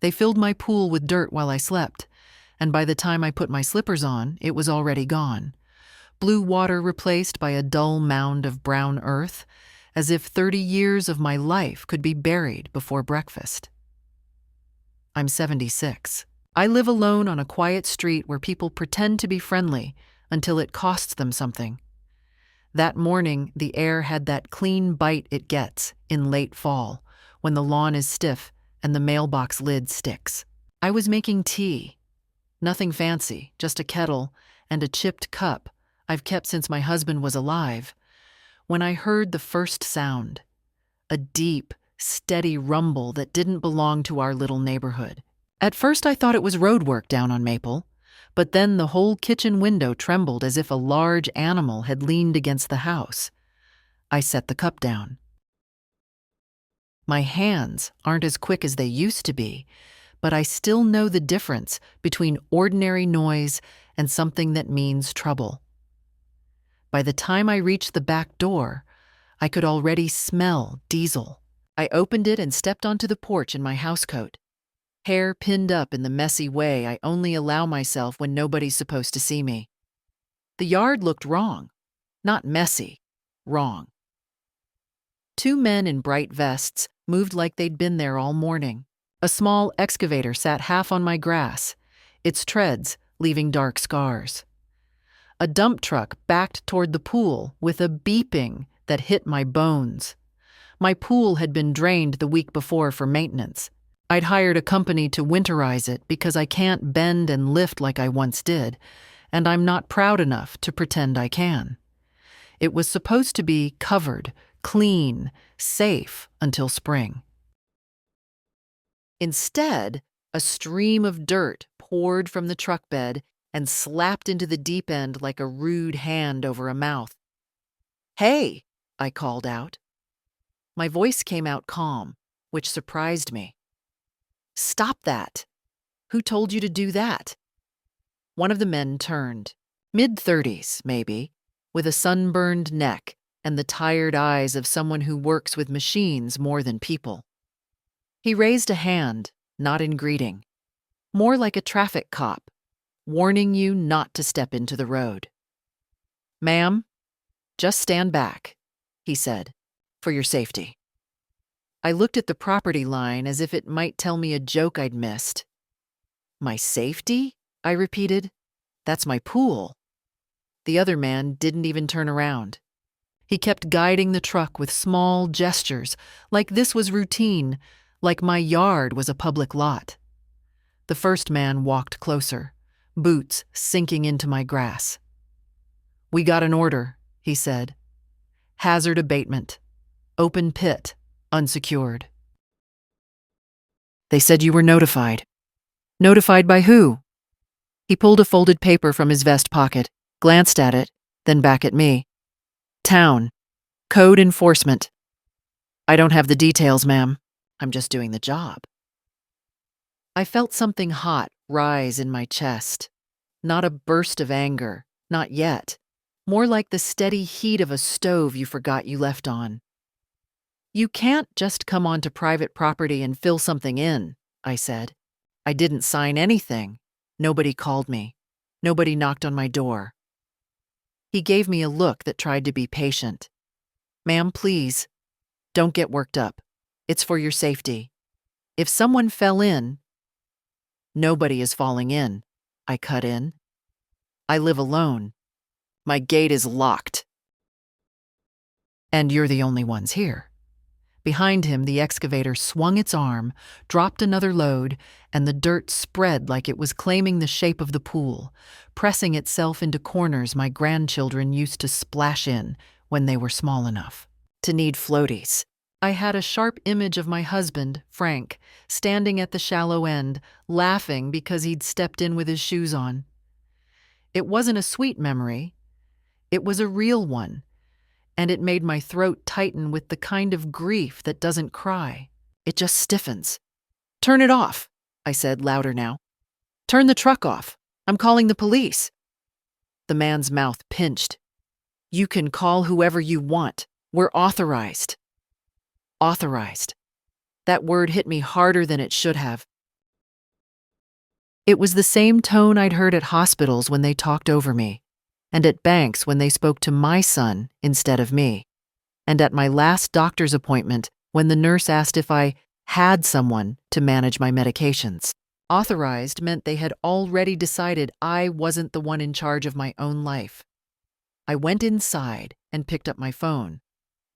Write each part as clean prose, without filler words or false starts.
They filled my pool with dirt while I slept, and by the time I put my slippers on, it was already gone. Blue water replaced by a dull mound of brown earth, as if 30 years of my life could be buried before breakfast. I'm 76. I live alone on a quiet street where people pretend to be friendly until it costs them something. That morning, the air had that clean bite it gets in late fall, when the lawn is stiff and the mailbox lid sticks. I was making tea. Nothing fancy, just a kettle and a chipped cup I've kept since my husband was alive, when I heard the first sound, a deep, steady rumble that didn't belong to our little neighborhood. At first I thought it was road work down on Maple, but then the whole kitchen window trembled as if a large animal had leaned against the house. I set the cup down. My hands aren't as quick as they used to be, but I still know the difference between ordinary noise and something that means trouble. By the time I reached the back door, I could already smell diesel. I opened it and stepped onto the porch in my housecoat, hair pinned up in the messy way I only allow myself when nobody's supposed to see me. The yard looked wrong. Not messy, wrong. Two men in bright vests moved like they'd been there all morning. A small excavator sat half on my grass, its treads leaving dark scars. A dump truck backed toward the pool with a beeping that hit my bones. My pool had been drained the week before for maintenance. I'd hired a company to winterize it because I can't bend and lift like I once did, and I'm not proud enough to pretend I can. It was supposed to be covered, clean, safe until spring. Instead, a stream of dirt poured from the truck bed and slapped into the deep end like a rude hand over a mouth. "Hey," I called out. My voice came out calm, which surprised me. "Stop that. Who told you to do that?" One of the men turned, mid-30s maybe, with a sunburned neck and the tired eyes of someone who works with machines more than people. He raised a hand, not in greeting, more like a traffic cop, warning you not to step into the road. "Ma'am, just stand back," he said, "for your safety." I looked at the property line as if it might tell me a joke I'd missed. "My safety?" I repeated. "That's my pool." The other man didn't even turn around. He kept guiding the truck with small gestures, like this was routine, like my yard was a public lot. The first man walked closer, boots sinking into my grass. "We got an order," he said. "Hazard abatement. Open pit, unsecured." "They said you were notified." "Notified by who?" He pulled a folded paper from his vest pocket, glanced at it, then back at me. "Town. Code enforcement." "I don't have the details, ma'am. I'm just doing the job." I felt something hot rise in my chest. Not a burst of anger, not yet. More like the steady heat of a stove you forgot you left on. "You can't just come onto private property and fill something in," I said. "I didn't sign anything. Nobody called me. Nobody knocked on my door." He gave me a look that tried to be patient. "Ma'am, please, don't get worked up. It's for your safety. If someone fell in—" "Nobody is falling in," I cut in. "I live alone. My gate is locked. And you're the only ones here." Behind him, the excavator swung its arm, dropped another load, and the dirt spread like it was claiming the shape of the pool, pressing itself into corners my grandchildren used to splash in when they were small enough to need floaties. I had a sharp image of my husband, Frank, standing at the shallow end, laughing because he'd stepped in with his shoes on. It wasn't a sweet memory. It was a real one, and it made my throat tighten with the kind of grief that doesn't cry. It just stiffens. "Turn it off," I said, louder now. "Turn the truck off. I'm calling the police." The man's mouth pinched. "You can call whoever you want. We're authorized." Authorized. That word hit me harder than it should have. It was the same tone I'd heard at hospitals when they talked over me, and at banks when they spoke to my son instead of me, and at my last doctor's appointment when the nurse asked if I had someone to manage my medications. Authorized meant they had already decided I wasn't the one in charge of my own life. I went inside and picked up my phone,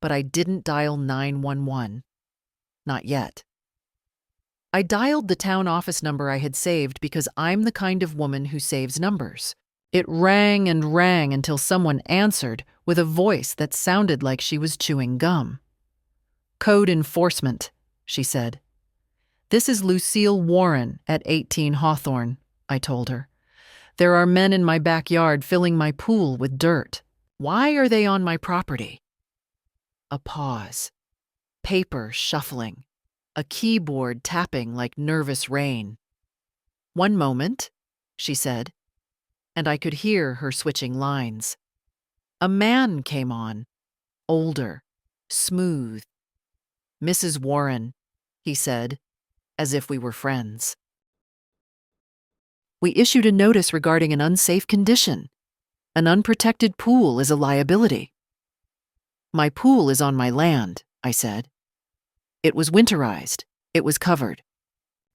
but I didn't dial 911. Not yet. I dialed the town office number I had saved because I'm the kind of woman who saves numbers. It rang and rang until someone answered with a voice that sounded like she was chewing gum. "Code enforcement," she said. "This is Lucille Warren at 18 Hawthorne," I told her. "There are men in my backyard filling my pool with dirt. Why are they on my property?" A pause. Paper shuffling. A keyboard tapping like nervous rain. "One moment," she said, and I could hear her switching lines. A man came on, older, smooth. "Mrs. Warren," he said, as if we were friends. "We issued a notice regarding an unsafe condition. An unprotected pool is a liability." "My pool is on my land," I said. It was winterized. It was covered.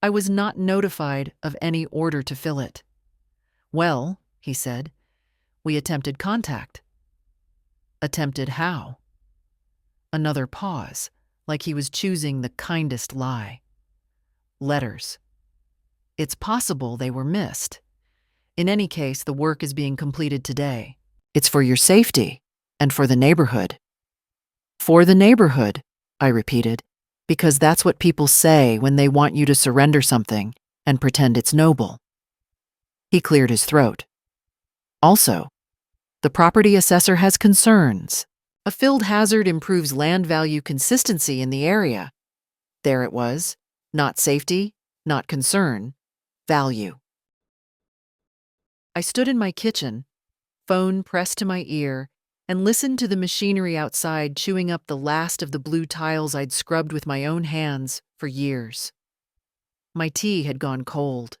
I was not notified of any order to fill it. "Well," he said, "we attempted contact." "Attempted how?" Another pause, like he was choosing the kindest lie. "Letters. It's possible they were missed. In any case, the work is being completed today. It's for your safety and for the neighborhood." "For the neighborhood," I repeated, because that's what people say when they want you to surrender something and pretend it's noble. He cleared his throat. "Also, the property assessor has concerns. A filled hazard improves land value consistency in the area." There it was. Not safety, not concern, value. I stood in my kitchen, phone pressed to my ear, and listened to the machinery outside chewing up the last of the blue tiles I'd scrubbed with my own hands for years. My tea had gone cold.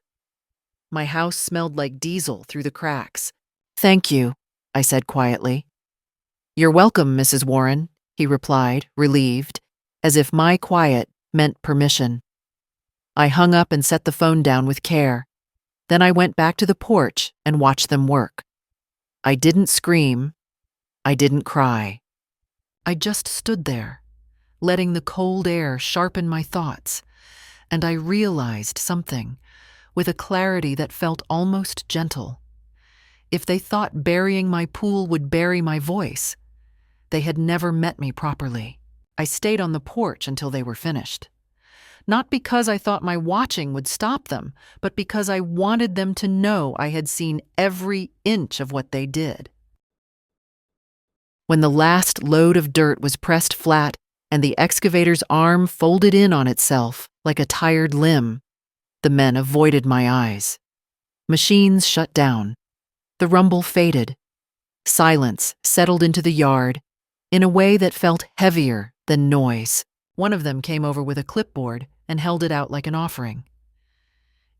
My house smelled like diesel through the cracks. "Thank you," I said quietly. "You're welcome, Mrs. Warren," he replied, relieved, as if my quiet meant permission. I hung up and set the phone down with care. Then I went back to the porch and watched them work. I didn't scream. I didn't cry. I just stood there, letting the cold air sharpen my thoughts, and I realized something, with a clarity that felt almost gentle. If they thought burying my pool would bury my voice, they had never met me properly. I stayed on the porch until they were finished. Not because I thought my watching would stop them, but because I wanted them to know I had seen every inch of what they did. When the last load of dirt was pressed flat and the excavator's arm folded in on itself like a tired limb, the men avoided my eyes. Machines shut down. The rumble faded. Silence settled into the yard in a way that felt heavier than noise. One of them came over with a clipboard and held it out like an offering.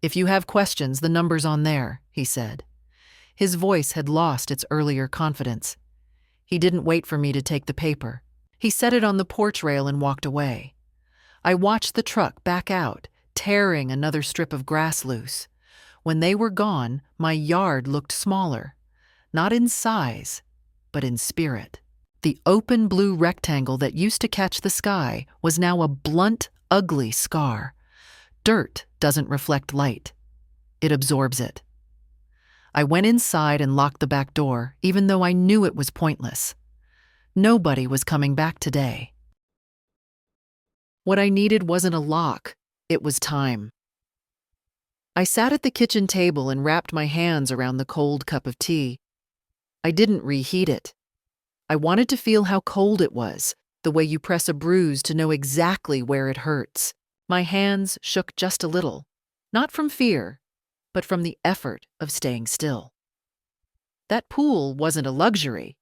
"If you have questions, the number's on there," he said. His voice had lost its earlier confidence. He didn't wait for me to take the paper. He set it on the porch rail and walked away. I watched the truck back out, tearing another strip of grass loose. When they were gone, my yard looked smaller, not in size, but in spirit. The open blue rectangle that used to catch the sky was now a blunt, ugly scar. Dirt doesn't reflect light. It absorbs it. I went inside and locked the back door, even though I knew it was pointless. Nobody was coming back today. What I needed wasn't a lock. It was time. I sat at the kitchen table and wrapped my hands around the cold cup of tea. I didn't reheat it. I wanted to feel how cold it was, the way you press a bruise to know exactly where it hurts. My hands shook just a little, not from fear, but from the effort of staying still. That pool wasn't a luxury.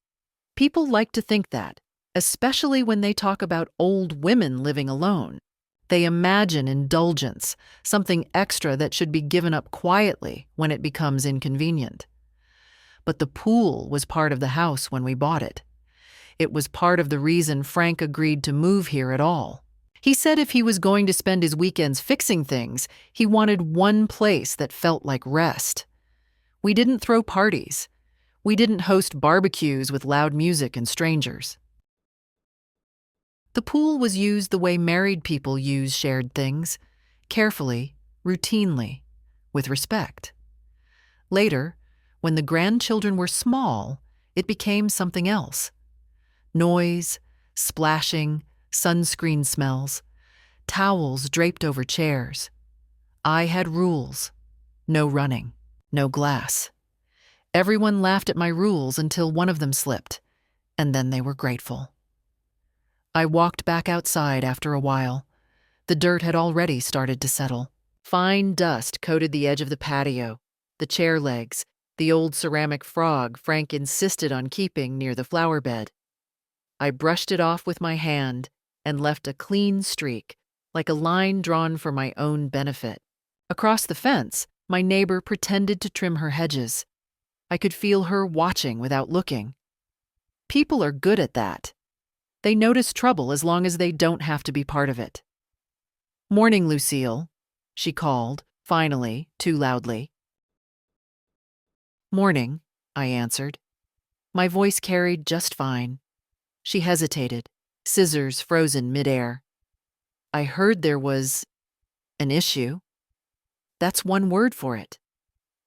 People like to think that, especially when they talk about old women living alone. They imagine indulgence, something extra that should be given up quietly when it becomes inconvenient. But the pool was part of the house when we bought it. It was part of the reason Frank agreed to move here at all. He said if he was going to spend his weekends fixing things, he wanted one place that felt like rest. We didn't throw parties. We didn't host barbecues with loud music and strangers. The pool was used the way married people use shared things, carefully, routinely, with respect. Later, when the grandchildren were small, it became something else. Noise, splashing, sunscreen smells, towels draped over chairs. I had rules. No running, no glass. Everyone laughed at my rules until one of them slipped, and then they were grateful. I walked back outside after a while. The dirt had already started to settle. Fine dust coated the edge of the patio, the chair legs, the old ceramic frog Frank insisted on keeping near the flower bed. I brushed it off with my hand and left a clean streak, like a line drawn for my own benefit. Across the fence, my neighbor pretended to trim her hedges. I could feel her watching without looking. People are good at that. They notice trouble as long as they don't have to be part of it. "Morning, Lucille," she called, finally, too loudly. "Morning," I answered. My voice carried just fine. She hesitated, scissors frozen midair. "I heard there was an issue." "That's one word for it."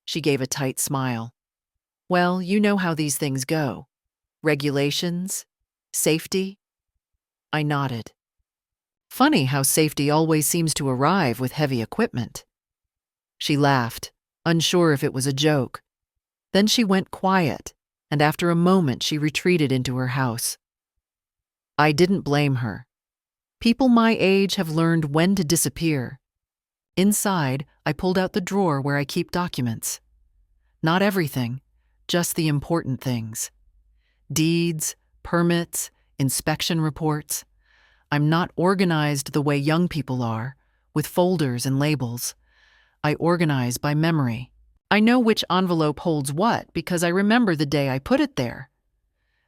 She gave a tight smile. "Well, you know how these things go. Regulations? Safety?" I nodded. Funny how safety always seems to arrive with heavy equipment. She laughed, unsure if it was a joke. Then she went quiet, and after a moment she retreated into her house. I didn't blame her. People my age have learned when to disappear. Inside, I pulled out the drawer where I keep documents. Not everything, just the important things. Deeds, permits, inspection reports. I'm not organized the way young people are, with folders and labels. I organize by memory. I know which envelope holds what because I remember the day I put it there.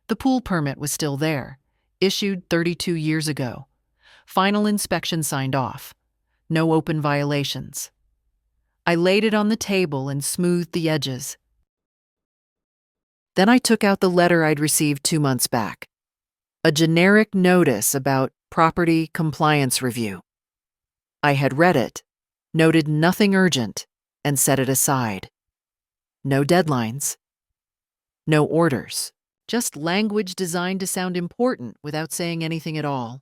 The pool permit was still there, issued 32 years ago. Final inspection signed off. No open violations. I laid it on the table and smoothed the edges. Then I took out the letter I'd received 2 months back. A generic notice about property compliance review. I had read it, noted nothing urgent, and set it aside. No deadlines. No orders. Just language designed to sound important without saying anything at all.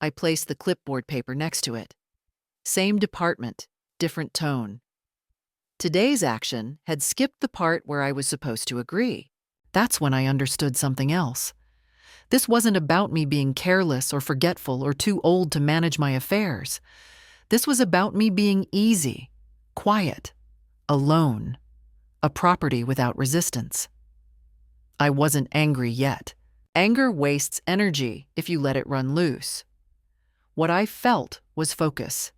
I placed the clipboard paper next to it. Same department, different tone. Today's action had skipped the part where I was supposed to agree. That's when I understood something else. This wasn't about me being careless or forgetful or too old to manage my affairs. This was about me being easy, quiet, alone, a property without resistance. I wasn't angry yet. Anger wastes energy if you let it run loose. What I felt was focus.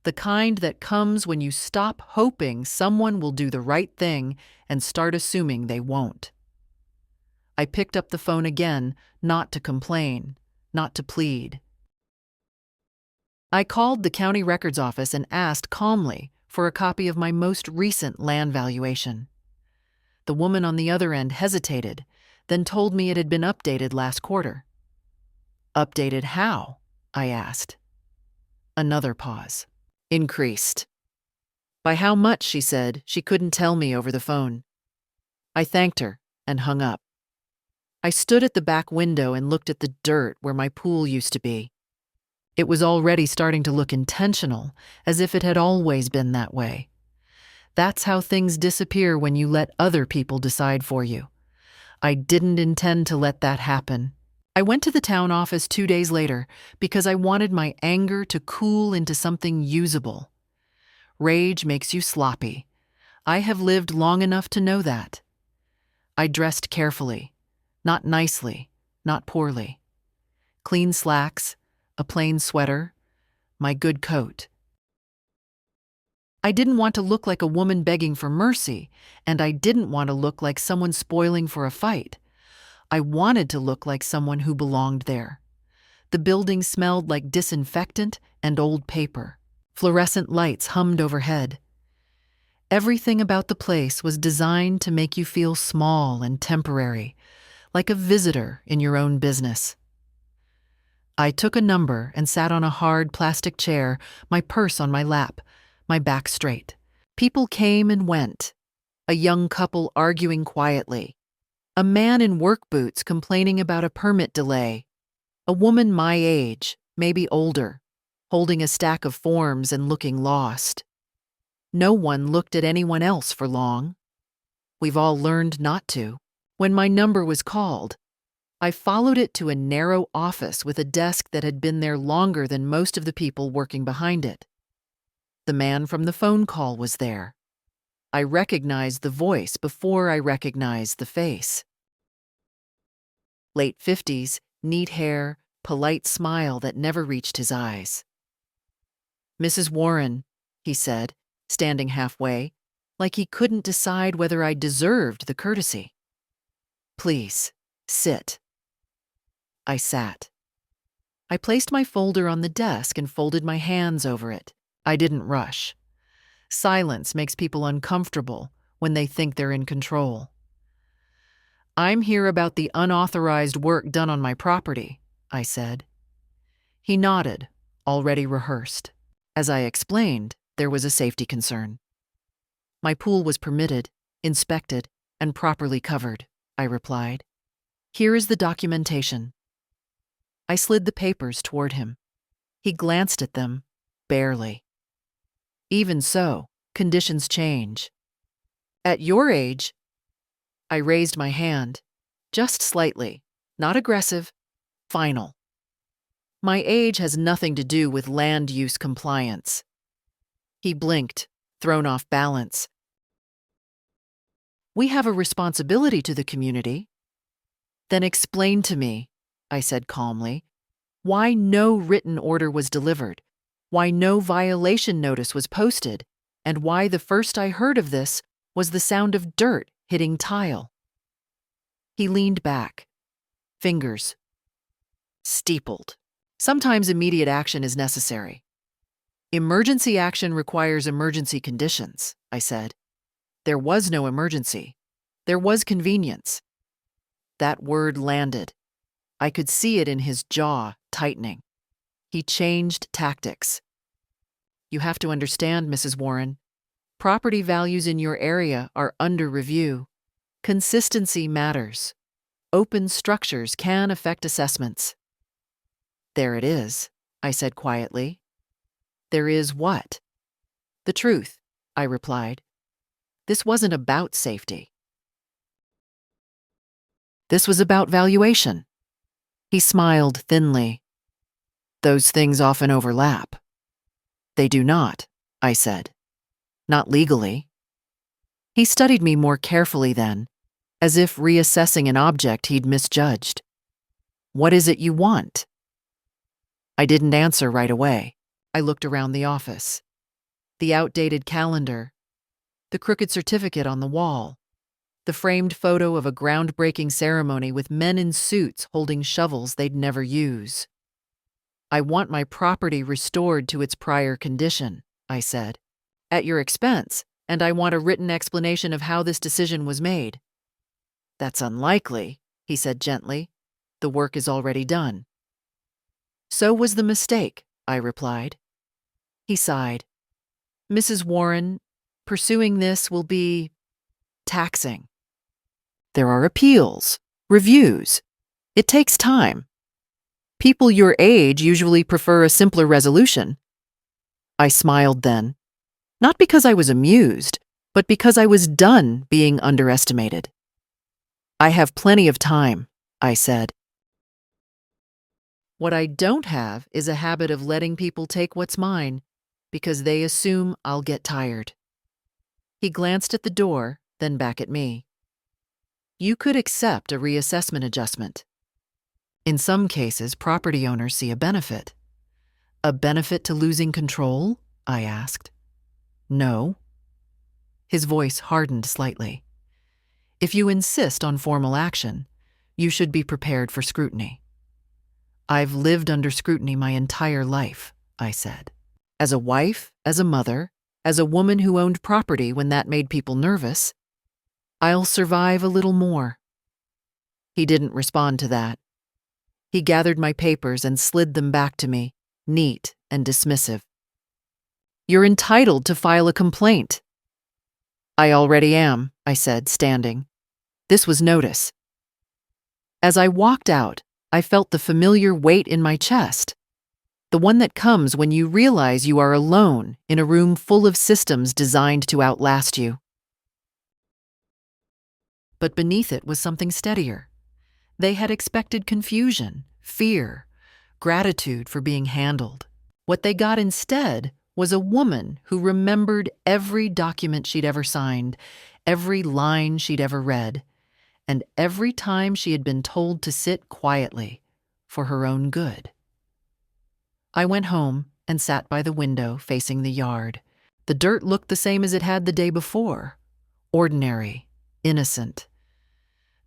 The kind that comes when you stop hoping someone will do the right thing and start assuming they won't. I picked up the phone again, not to complain, not to plead. I called the county records office and asked calmly for a copy of my most recent land valuation. The woman on the other end hesitated, then told me it had been updated last quarter. "Updated how?" I asked. Another pause. "Increased." "By how much?" she said. She couldn't tell me over the phone. I thanked her and hung up. I stood at the back window and looked at the dirt where my pool used to be. It was already starting to look intentional, as if it had always been that way. That's how things disappear when you let other people decide for you. I didn't intend to let that happen. I went to the town office 2 days later because I wanted my anger to cool into something usable. Rage makes you sloppy. I have lived long enough to know that. I dressed carefully, not nicely, not poorly. Clean slacks, a plain sweater, my good coat. I didn't want to look like a woman begging for mercy, and I didn't want to look like someone spoiling for a fight. I wanted to look like someone who belonged there. The building smelled like disinfectant and old paper. Fluorescent lights hummed overhead. Everything about the place was designed to make you feel small and temporary, like a visitor in your own business. I took a number and sat on a hard plastic chair, my purse on my lap, my back straight. People came and went. A young couple arguing quietly. A man in work boots complaining about a permit delay. A woman my age, maybe older, holding a stack of forms and looking lost. No one looked at anyone else for long. We've all learned not to. When my number was called, I followed it to a narrow office with a desk that had been there longer than most of the people working behind it. The man from the phone call was there. I recognized the voice before I recognized the face. Late 50s, neat hair, polite smile that never reached his eyes. "Mrs. Warren," he said, standing halfway, like he couldn't decide whether I deserved the courtesy. "Please, sit." I sat. I placed my folder on the desk and folded my hands over it. I didn't rush. Silence makes people uncomfortable when they think they're in control. "I'm here about the unauthorized work done on my property," I said. He nodded, already rehearsed. As I explained, there was a safety concern. "My pool was permitted, inspected, and properly covered," I replied. "Here is the documentation." I slid the papers toward him. He glanced at them, barely. "Even so, conditions change. At your age," I raised my hand, just slightly, not aggressive, final. "My age has nothing to do with land use compliance." He blinked, thrown off balance. "We have a responsibility to the community." "Then explain to me," I said calmly, "why no written order was delivered, why no violation notice was posted, and why the first I heard of this was the sound of dirt hitting tile." He leaned back, fingers steepled. "Sometimes immediate action is necessary. Emergency action requires emergency conditions," I said. "There was no emergency. There was convenience." That word landed. I could see it in his jaw tightening. He changed tactics. "You have to understand, Mrs. Warren, property values in your area are under review. Consistency matters. Open structures can affect assessments." "There it is," I said quietly. "There is what?" "The truth," I replied. "This wasn't about safety. This was about valuation." He smiled thinly. "Those things often overlap." "They do not," I said. "Not legally." He studied me more carefully then, as if reassessing an object he'd misjudged. "What is it you want?" I didn't answer right away. I looked around the office. The outdated calendar, the crooked certificate on the wall, the framed photo of a groundbreaking ceremony with men in suits holding shovels they'd never use. "I want my property restored to its prior condition," I said, "at your expense, and I want a written explanation of how this decision was made." "That's unlikely," he said gently. "The work is already done." "So was the mistake," I replied. He sighed. "Mrs. Warren, pursuing this will be taxing. There are appeals, reviews. It takes time. People your age usually prefer a simpler resolution." I smiled then, not because I was amused, but because I was done being underestimated. "I have plenty of time," I said. "What I don't have is a habit of letting people take what's mine because they assume I'll get tired." He glanced at the door, then back at me. "You could accept a reassessment adjustment. In some cases, property owners see a benefit. A benefit to losing control? I asked. No. His voice hardened slightly. If you insist on formal action, you should be prepared for scrutiny. I've lived under scrutiny my entire life, I said. As a wife, as a mother, as a woman who owned property when that made people nervous, I'll survive a little more. He didn't respond to that. He gathered my papers and slid them back to me, neat and dismissive. You're entitled to file a complaint. I already am, I said, standing. This was notice. As I walked out, I felt the familiar weight in my chest, the one that comes when you realize you are alone in a room full of systems designed to outlast you. But beneath it was something steadier. They had expected confusion, fear, gratitude for being handled. What they got instead was a woman who remembered every document she'd ever signed, every line she'd ever read, and every time she had been told to sit quietly for her own good. I went home and sat by the window facing the yard. The dirt looked the same as it had the day before, ordinary, innocent.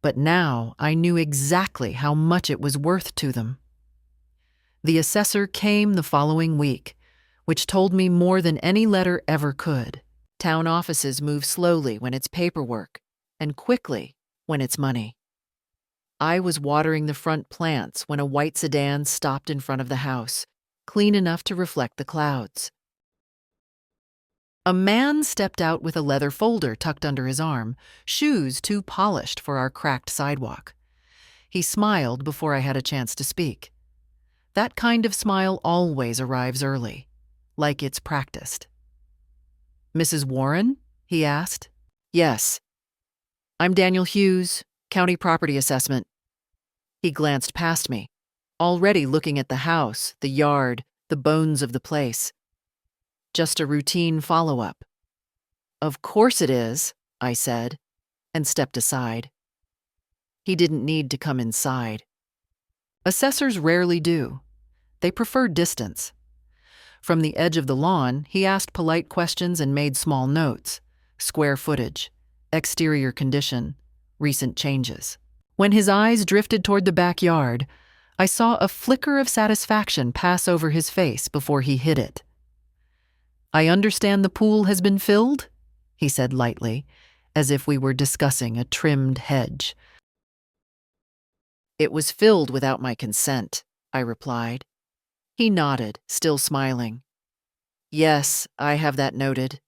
But now I knew exactly how much it was worth to them. The assessor came the following week, which told me more than any letter ever could. Town offices move slowly when it's paperwork, and quickly when it's money. I was watering the front plants when a white sedan stopped in front of the house, clean enough to reflect the clouds. A man stepped out with a leather folder tucked under his arm, shoes too polished for our cracked sidewalk. He smiled before I had a chance to speak. That kind of smile always arrives early, like it's practiced. Mrs. Warren? He asked. Yes. I'm Daniel Hughes, County Property Assessment. He glanced past me, already looking at the house, the yard, the bones of the place. Just a routine follow-up. Of course it is, I said, and stepped aside. He didn't need to come inside. Assessors rarely do. They prefer distance. From the edge of the lawn, he asked polite questions and made small notes. Square footage, exterior condition, recent changes. When his eyes drifted toward the backyard, I saw a flicker of satisfaction pass over his face before he hid it. I understand the pool has been filled, he said lightly, as if we were discussing a trimmed hedge. It was filled without my consent, I replied. He nodded, still smiling. Yes, I have that noted.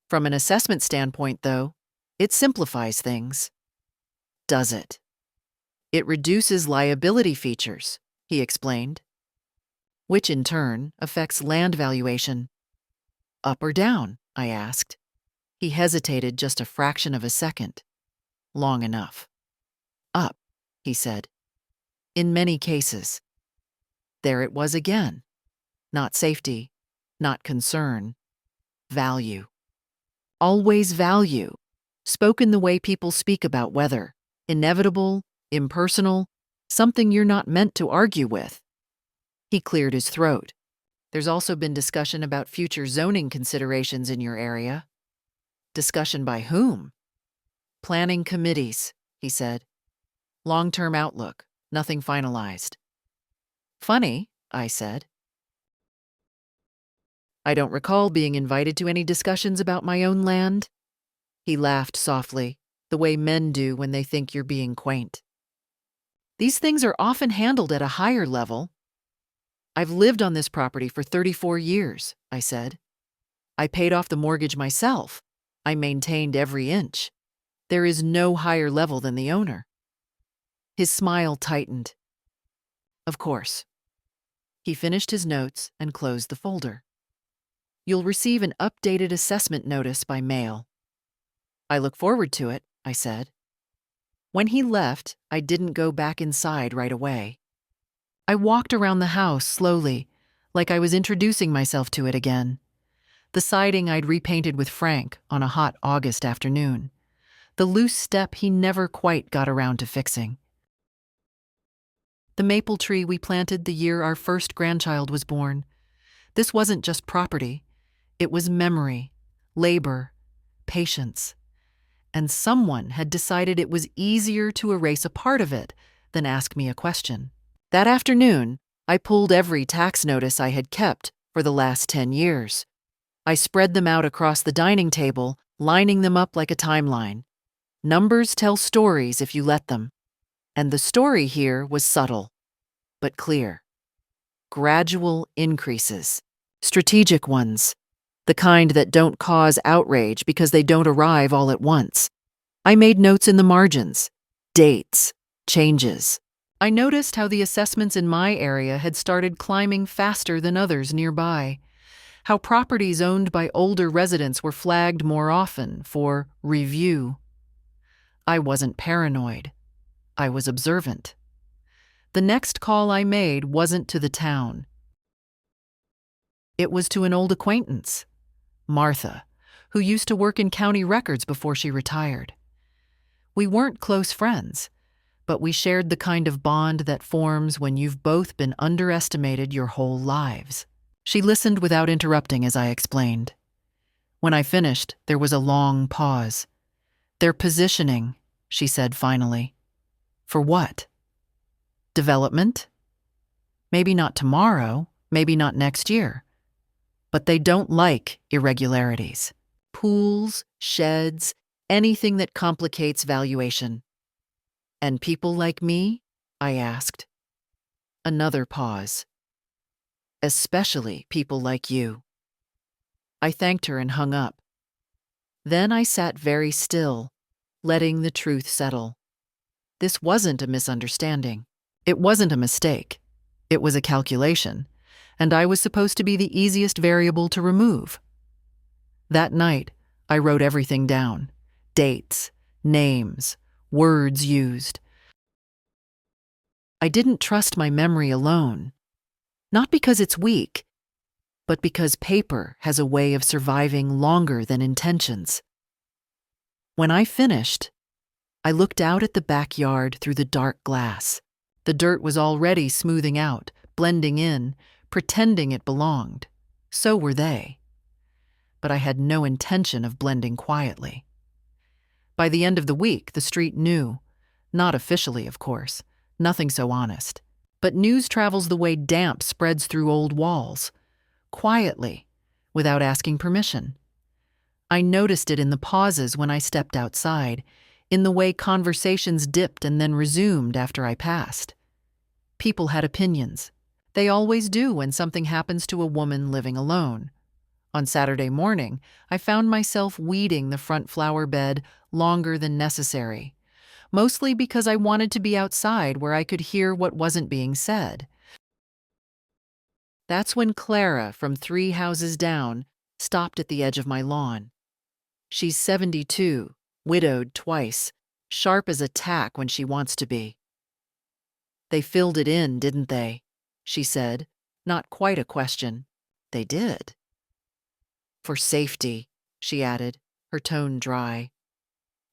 From an assessment standpoint, though, it simplifies things. Does it? It reduces liability features, he explained, which in turn affects land valuation. Up or down? I asked. He hesitated just a fraction of a second. Long enough. Up, he said. In many cases. There it was again. Not safety, not concern. Value. Always value. Spoken the way people speak about weather. Inevitable, impersonal, something you're not meant to argue with. He cleared his throat. There's also been discussion about future zoning considerations in your area. Discussion by whom? Planning committees, he said. Long-term outlook, nothing finalized. Funny, I said. I don't recall being invited to any discussions about my own land. He laughed softly, the way men do when they think you're being quaint. These things are often handled at a higher level. I've lived on this property for 34 years, I said. I paid off the mortgage myself. I maintained every inch. There is no higher level than the owner. His smile tightened. Of course. He finished his notes and closed the folder. You'll receive an updated assessment notice by mail. I look forward to it, I said. When he left, I didn't go back inside right away. I walked around the house slowly, like I was introducing myself to it again. The siding I'd repainted with Frank on a hot August afternoon. The loose step he never quite got around to fixing. The maple tree we planted the year our first grandchild was born, This wasn't just property. It was memory, labor, patience. And someone had decided it was easier to erase a part of it than ask me a question. That afternoon, I pulled every tax notice I had kept for the last 10 years. I spread them out across the dining table, lining them up like a timeline. Numbers tell stories if you let them. And the story here was subtle, but clear. Gradual increases. Strategic ones. The kind that don't cause outrage because they don't arrive all at once. I made notes in the margins. Dates. Changes. I noticed how the assessments in my area had started climbing faster than others nearby. How properties owned by older residents were flagged more often for review. I wasn't paranoid. I was observant. The next call I made wasn't to the town. It was to an old acquaintance, Martha, who used to work in county records before she retired. We weren't close friends, but we shared the kind of bond that forms when you've both been underestimated your whole lives. She listened without interrupting as I explained. When I finished, there was a long pause. "They're positioning," she said finally. "For what? Development? Maybe not tomorrow, maybe not next year. But they don't like irregularities. Pools, sheds, anything that complicates valuation." "And people like me?" I asked. Another pause. "Especially people like you." I thanked her and hung up. Then I sat very still, letting the truth settle. This wasn't a misunderstanding. It wasn't a mistake. It was a calculation, and I was supposed to be the easiest variable to remove. That night, I wrote everything down. Dates, names, words used. I didn't trust my memory alone. Not because it's weak, but because paper has a way of surviving longer than intentions. When I finished, I looked out at the backyard through the dark glass. The dirt was already smoothing out, blending in, pretending it belonged. So were they. But I had no intention of blending quietly. By the end of the week, the street knew. Not officially, of course. Nothing so honest. But news travels the way damp spreads through old walls. Quietly, without asking permission. I noticed it in the pauses when I stepped outside, in the way conversations dipped and then resumed after I passed. People had opinions. They always do when something happens to a woman living alone. On Saturday morning, I found myself weeding the front flower bed longer than necessary, mostly because I wanted to be outside where I could hear what wasn't being said. That's when Clara, from 3 houses down, stopped at the edge of my lawn. She's 72, widowed twice, sharp as a tack when she wants to be. "They filled it in, didn't they?" she said, not quite a question. "They did." "For safety," she added, her tone dry.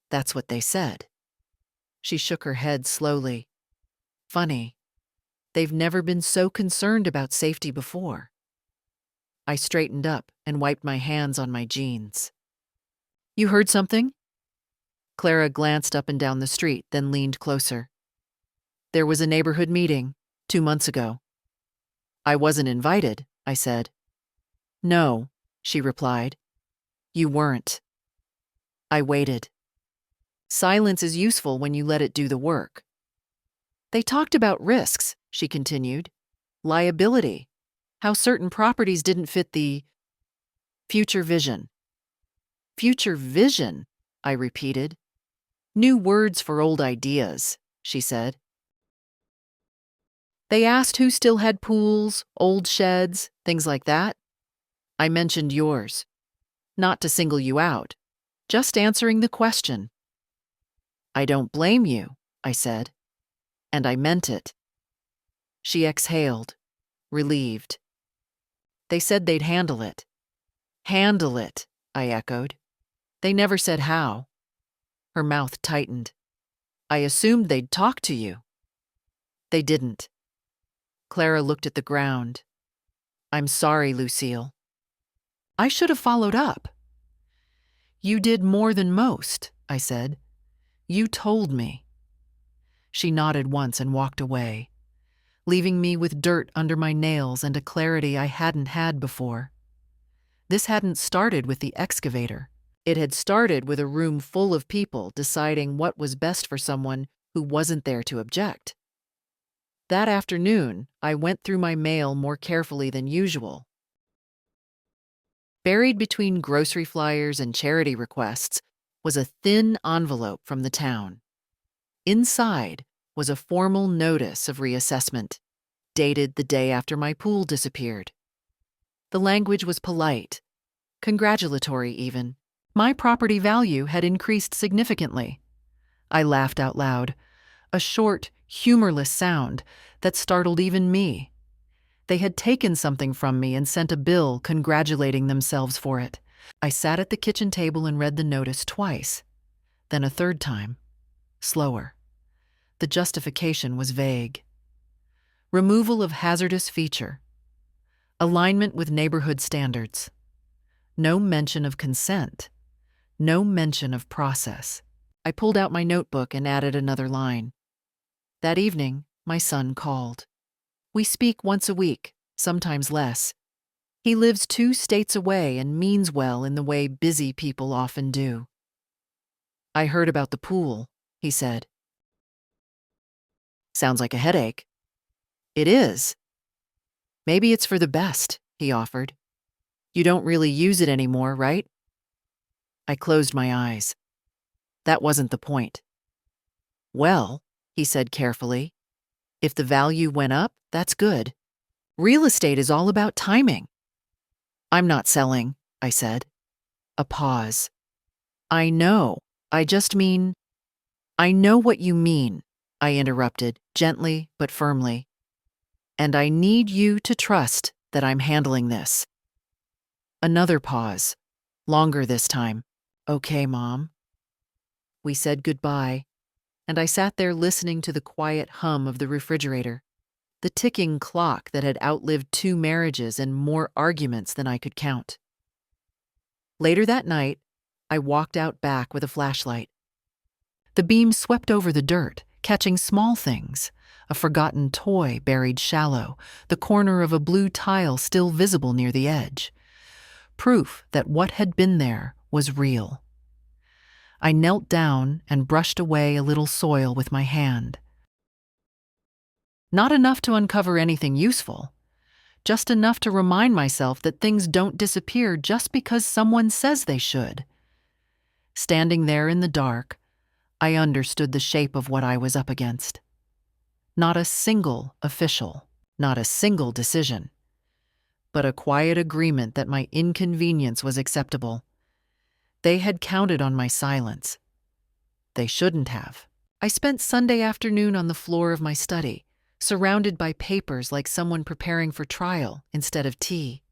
"That's what they said." She shook her head slowly. "Funny. They've never been so concerned about safety before." I straightened up and wiped my hands on my jeans. "You heard something?" Clara glanced up and down the street, then leaned closer. "There was a neighborhood meeting 2 months ago." "I wasn't invited," I said. "No," she replied. "You weren't." I waited. Silence is useful when you let it do the work. "They talked about risks," she continued. "Liability. How certain properties didn't fit the future vision." "Future vision," I repeated. "New words for old ideas," she said. "They asked who still had pools, old sheds, things like that. I mentioned yours. Not to single you out, just answering the question." "I don't blame you," I said. And I meant it. She exhaled, relieved. "They said they'd handle it." "Handle it," I echoed. "They never said how." Her mouth tightened. "I assumed they'd talk to you." "They didn't." Clara looked at the ground. I'm sorry, Lucille. I should have followed up. You did more than most, I said. You told me. She nodded once and walked away, leaving me with dirt under my nails and a clarity I hadn't had before. This hadn't started with the excavator. It had started with a room full of people deciding what was best for someone who wasn't there to object. That afternoon, I went through my mail more carefully than usual. Buried between grocery flyers and charity requests was a thin envelope from the town. Inside was a formal notice of reassessment, dated the day after my pool disappeared. The language was polite, congratulatory even. My property value had increased significantly. I laughed out loud, a short, humorless sound that startled even me. They had taken something from me and sent a bill congratulating themselves for it. I sat at the kitchen table and read the notice twice, then a third time, slower. The justification was vague. Removal of hazardous feature. Alignment with neighborhood standards. No mention of consent. No mention of process. I pulled out my notebook and added another line. That evening, my son called. We speak once a week, sometimes less. He lives 2 states away and means well in the way busy people often do. I heard about the pool, he said. Sounds like a headache. It is. Maybe it's for the best, he offered. You don't really use it anymore, right? I closed my eyes. That wasn't the point. Well, he said carefully, if the value went up, that's good. Real estate is all about timing. I'm not selling, I said. A pause. I know. I just mean... I know what you mean, I interrupted, gently but firmly. And I need you to trust that I'm handling this. Another pause, longer this time. Okay, Mom. We said goodbye, and I sat there listening to the quiet hum of the refrigerator, the ticking clock that had outlived 2 marriages and more arguments than I could count. Later that night, I walked out back with a flashlight. The beam swept over the dirt, catching small things, a forgotten toy buried shallow, the corner of a blue tile still visible near the edge. Proof that what had been there was real. I knelt down and brushed away a little soil with my hand. Not enough to uncover anything useful, just enough to remind myself that things don't disappear just because someone says they should. Standing there in the dark, I understood the shape of what I was up against. Not a single official, not a single decision, but a quiet agreement that my inconvenience was acceptable. They had counted on my silence. They shouldn't have. I spent Sunday afternoon on the floor of my study, surrounded by papers like someone preparing for trial instead of tea.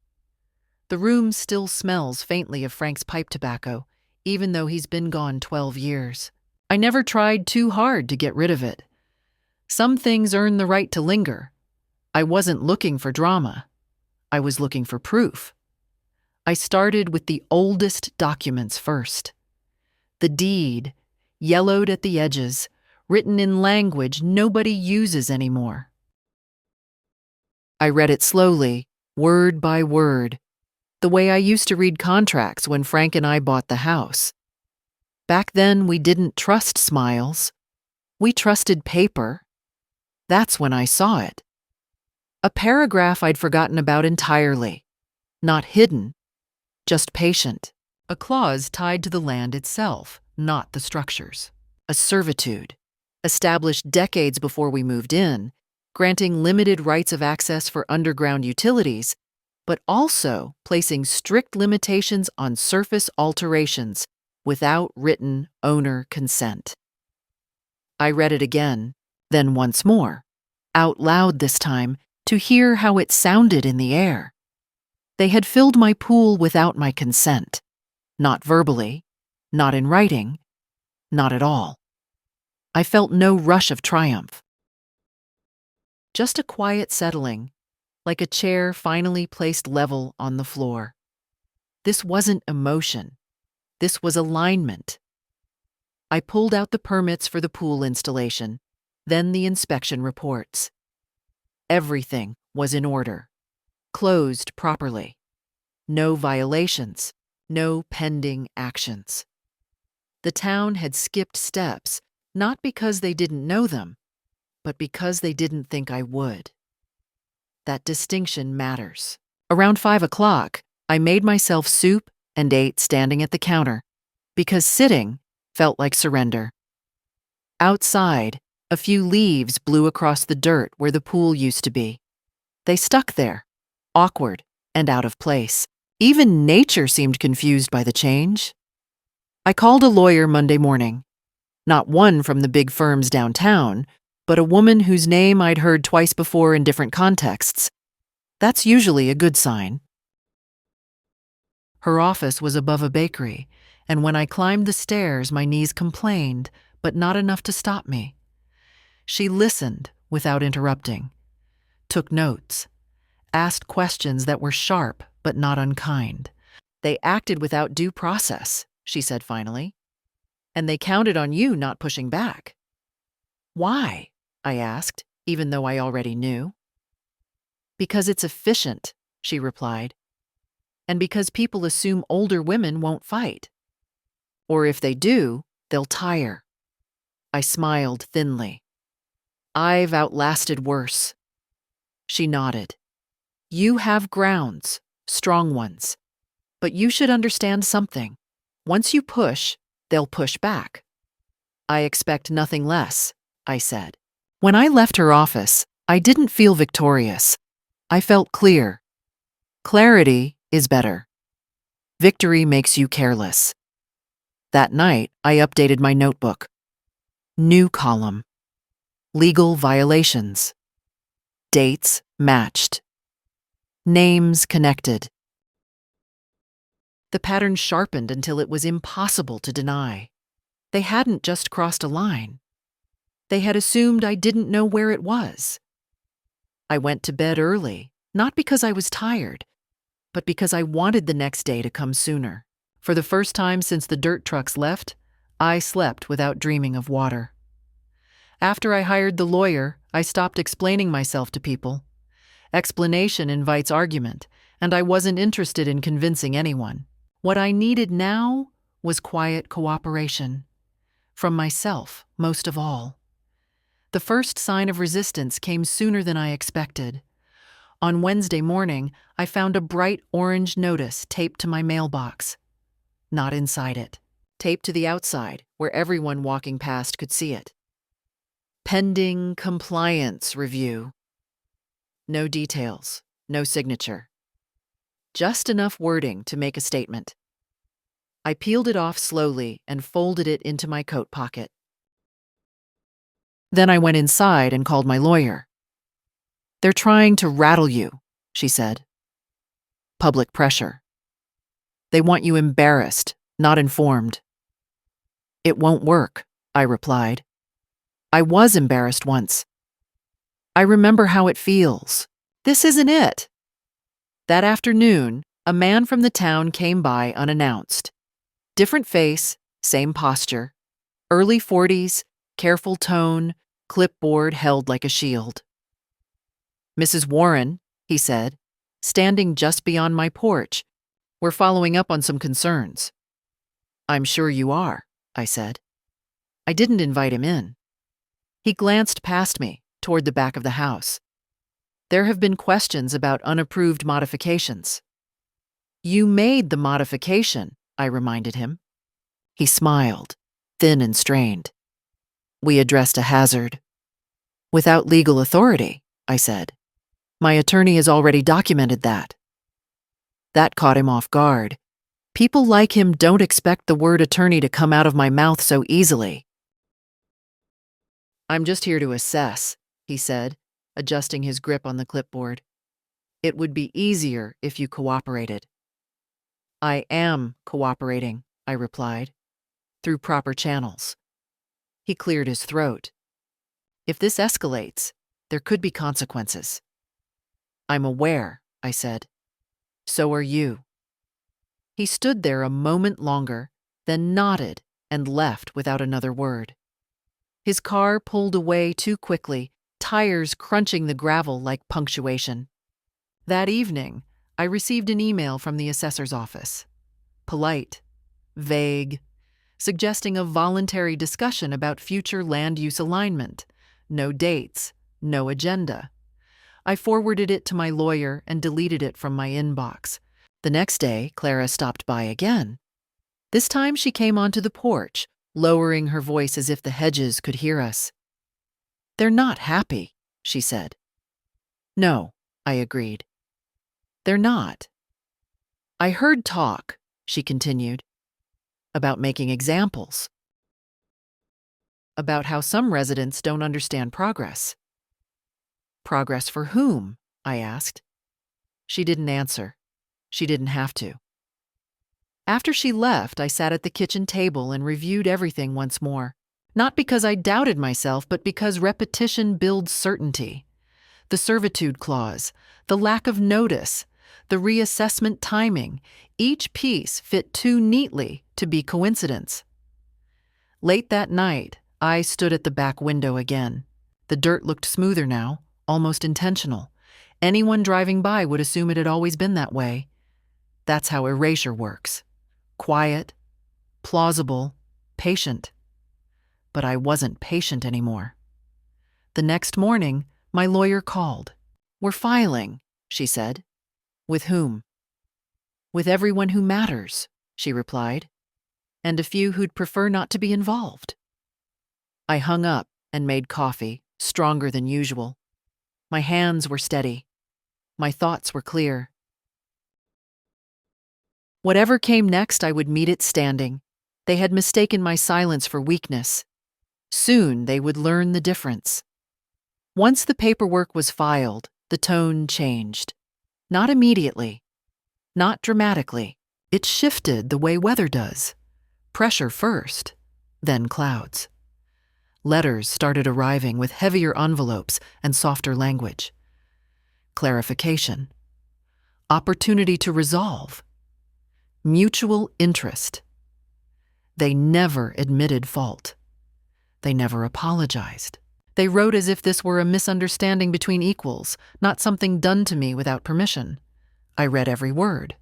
The room still smells faintly of Frank's pipe tobacco, even though he's been gone 12 years. I never tried too hard to get rid of it. Some things earn the right to linger. I wasn't looking for drama. I was looking for proof. I started with the oldest documents first. The deed, yellowed at the edges, written in language nobody uses anymore. I read it slowly, word by word, the way I used to read contracts when Frank and I bought the house. Back then, we didn't trust smiles. We trusted paper. That's when I saw it. A paragraph I'd forgotten about entirely. Not hidden, just patient. A clause tied to the land itself, not the structures. A servitude, established decades before we moved in, granting limited rights of access for underground utilities, but also placing strict limitations on surface alterations without written owner consent. I read it again, then once more, out loud this time, to hear how it sounded in the air. They had filled my pool without my consent, not verbally, not in writing, not at all. I felt no rush of triumph. Just a quiet settling, like a chair finally placed level on the floor. This wasn't emotion. This was alignment. I pulled out the permits for the pool installation, then the inspection reports. Everything was in order, closed properly. No violations, no pending actions. The town had skipped steps, not because they didn't know them, but because they didn't think I would. That distinction matters. Around 5 o'clock, I made myself soup and ate standing at the counter, because sitting felt like surrender. Outside, a few leaves blew across the dirt where the pool used to be. They stuck there, awkward and out of place. Even nature seemed confused by the change. I called a lawyer Monday morning. Not one from the big firms downtown, but a woman whose name I'd heard twice before in different contexts. That's usually a good sign. Her office was above a bakery, and when I climbed the stairs, my knees complained, but not enough to stop me. She listened without interrupting, took notes, asked questions that were sharp but not unkind. They acted without due process, she said finally, and they counted on you not pushing back. Why? I asked, even though I already knew. Because it's efficient, she replied, and because people assume older women won't fight. Or if they do, they'll tire. I smiled thinly. I've outlasted worse. She nodded. You have grounds, strong ones. But you should understand something. Once you push, they'll push back. I expect nothing less, I said. When I left her office, I didn't feel victorious. I felt clear. Clarity is better. Victory makes you careless. That night, I updated my notebook. New column. Legal violations. Dates matched. Names connected. The pattern sharpened until it was impossible to deny. They hadn't just crossed a line. They had assumed I didn't know where it was. I went to bed early, not because I was tired, but because I wanted the next day to come sooner. For the first time since the dirt trucks left, I slept without dreaming of water. After I hired the lawyer, I stopped explaining myself to people. Explanation invites argument, and I wasn't interested in convincing anyone. What I needed now was quiet cooperation. From myself, most of all. The first sign of resistance came sooner than I expected. On Wednesday morning, I found a bright orange notice taped to my mailbox. Not inside it. Taped to the outside, where everyone walking past could see it. Pending compliance review. No details, no signature. Just enough wording to make a statement. I peeled it off slowly and folded it into my coat pocket. Then I went inside and called my lawyer. They're trying to rattle you, she said. Public pressure. They want you embarrassed, not informed. It won't work, I replied. I was embarrassed once. I remember how it feels. This isn't it. That afternoon, a man from the town came by unannounced. Different face, same posture. Early 40s, careful tone, clipboard held like a shield. Mrs. Warren, he said, standing just beyond my porch, we're following up on some concerns. I'm sure you are, I said. I didn't invite him in. He glanced past me, toward the back of the house. There have been questions about unapproved modifications. You made the modification, I reminded him. He smiled, thin and strained. We addressed a hazard. Without legal authority, I said. My attorney has already documented that. That caught him off guard. People like him don't expect the word attorney to come out of my mouth so easily. I'm just here to assess, he said, adjusting his grip on the clipboard. It would be easier if you cooperated. I am cooperating, I replied, through proper channels. He cleared his throat. If this escalates, there could be consequences. I'm aware, I said. So are you. He stood there a moment longer, then nodded and left without another word. His car pulled away too quickly, tires crunching the gravel like punctuation. That evening, I received an email from the assessor's office. Polite, vague, suggesting a voluntary discussion about future land use alignment. No dates, no agenda. I forwarded it to my lawyer and deleted it from my inbox. The next day, Clara stopped by again. This time she came onto the porch, lowering her voice as if the hedges could hear us. They're not happy, she said. No, I agreed. They're not. I heard talk, she continued, about making examples, about how some residents don't understand progress. Progress for whom? I asked. She didn't answer. She didn't have to. After she left, I sat at the kitchen table and reviewed everything once more. Not because I doubted myself, but because repetition builds certainty. The servitude clause, the lack of notice, the reassessment timing, each piece fit too neatly to be coincidence. Late that night, I stood at the back window again. The dirt looked smoother now, almost intentional. Anyone driving by would assume it had always been that way. That's how erasure works. Quiet, plausible, patient. But I wasn't patient anymore. The next morning, my lawyer called. We're filing, she said. With whom? With everyone who matters, she replied, and a few who'd prefer not to be involved. I hung up and made coffee, stronger than usual. My hands were steady. My thoughts were clear. Whatever came next, I would meet it standing. They had mistaken my silence for weakness. Soon they would learn the difference. Once the paperwork was filed, the tone changed. Not immediately. Not dramatically. It shifted the way weather does. Pressure first, then clouds. Letters started arriving with heavier envelopes and softer language. Clarification. Opportunity to resolve. Mutual interest. They never admitted fault. They never apologized. They wrote as if this were a misunderstanding between equals, not something done to me without permission. I read every word.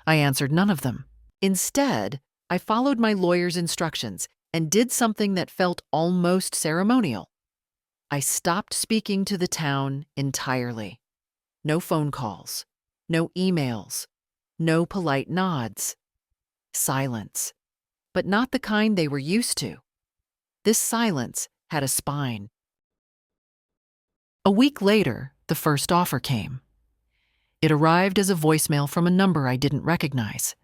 I answered none of them. Instead, I followed my lawyer's instructions and did something that felt almost ceremonial. I stopped speaking to the town entirely. No phone calls, no emails, no polite nods. Silence, but not the kind they were used to. This silence had a spine. A week later, the first offer came. It arrived as a voicemail from a number I didn't recognize.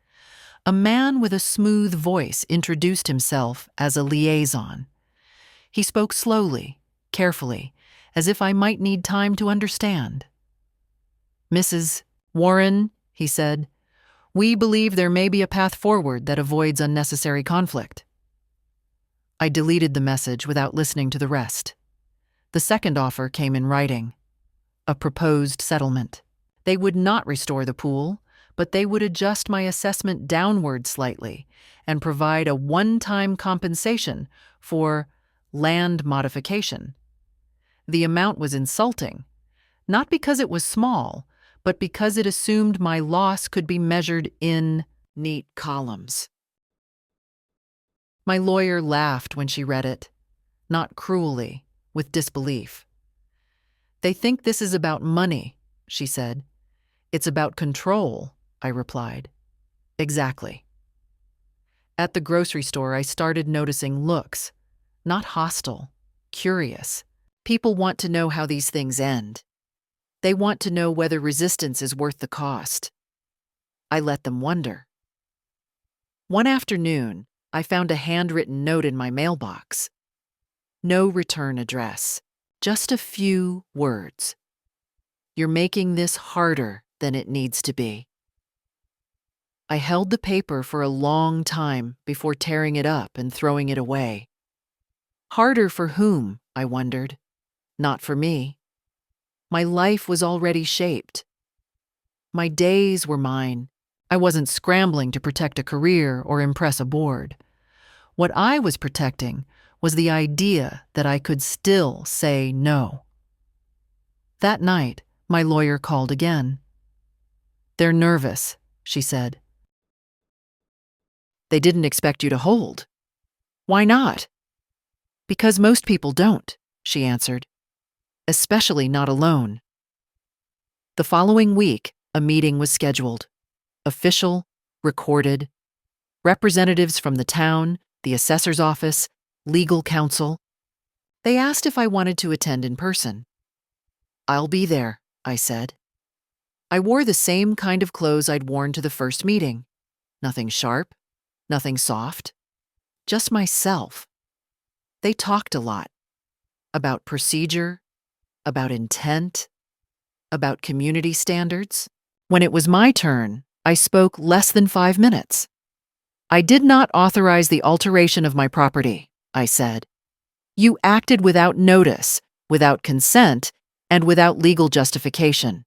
A man with a smooth voice introduced himself as a liaison. He spoke slowly, carefully, as if I might need time to understand. Mrs. Warren, he said, we believe there may be a path forward that avoids unnecessary conflict. I deleted the message without listening to the rest. The second offer came in writing. A proposed settlement. They would not restore the pool, but they would adjust my assessment downward slightly and provide a one-time compensation for land modification. The amount was insulting, not because it was small, but because it assumed my loss could be measured in neat columns. My lawyer laughed when she read it, not cruelly, with disbelief. They think this is about money, she said. It's about control, I replied. Exactly. At the grocery store, I started noticing looks, not hostile, curious. People want to know how these things end. They want to know whether resistance is worth the cost. I let them wonder. One afternoon, I found a handwritten note in my mailbox. No return address, just a few words. You're making this harder than it needs to be. I held the paper for a long time before tearing it up and throwing it away. Harder for whom, I wondered. Not for me. My life was already shaped. My days were mine. I wasn't scrambling to protect a career or impress a board. What I was protecting was the idea that I could still say no. That night, my lawyer called again. "They're nervous," she said. "They didn't expect you to hold." "Why not?" "Because most people don't," she answered. "Especially not alone." The following week, a meeting was scheduled. Official, recorded. Representatives from the town, the assessor's office, legal counsel. They asked if I wanted to attend in person. "I'll be there," I said. I wore the same kind of clothes I'd worn to the first meeting. Nothing sharp, nothing soft, just myself. They talked a lot. About procedure, about intent, about community standards. When it was my turn, I spoke less than 5 minutes. "I did not authorize the alteration of my property," I said. "You acted without notice, without consent, and without legal justification.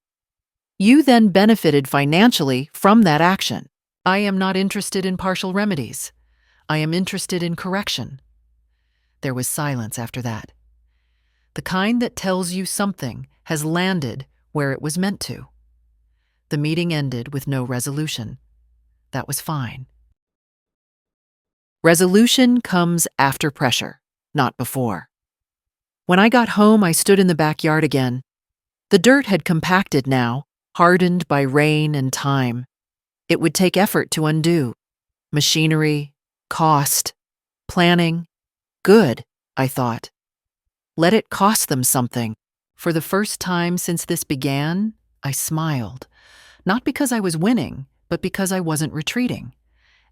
You then benefited financially from that action. I am not interested in partial remedies. I am interested in correction." There was silence after that. The kind that tells you something has landed where it was meant to. The meeting ended with no resolution. That was fine. Resolution comes after pressure, not before. When I got home, I stood in the backyard again. The dirt had compacted now, hardened by rain and time. It would take effort to undo. Machinery, cost, planning. Good, I thought. Let it cost them something. For the first time since this began, I smiled. Not because I was winning, but because I wasn't retreating.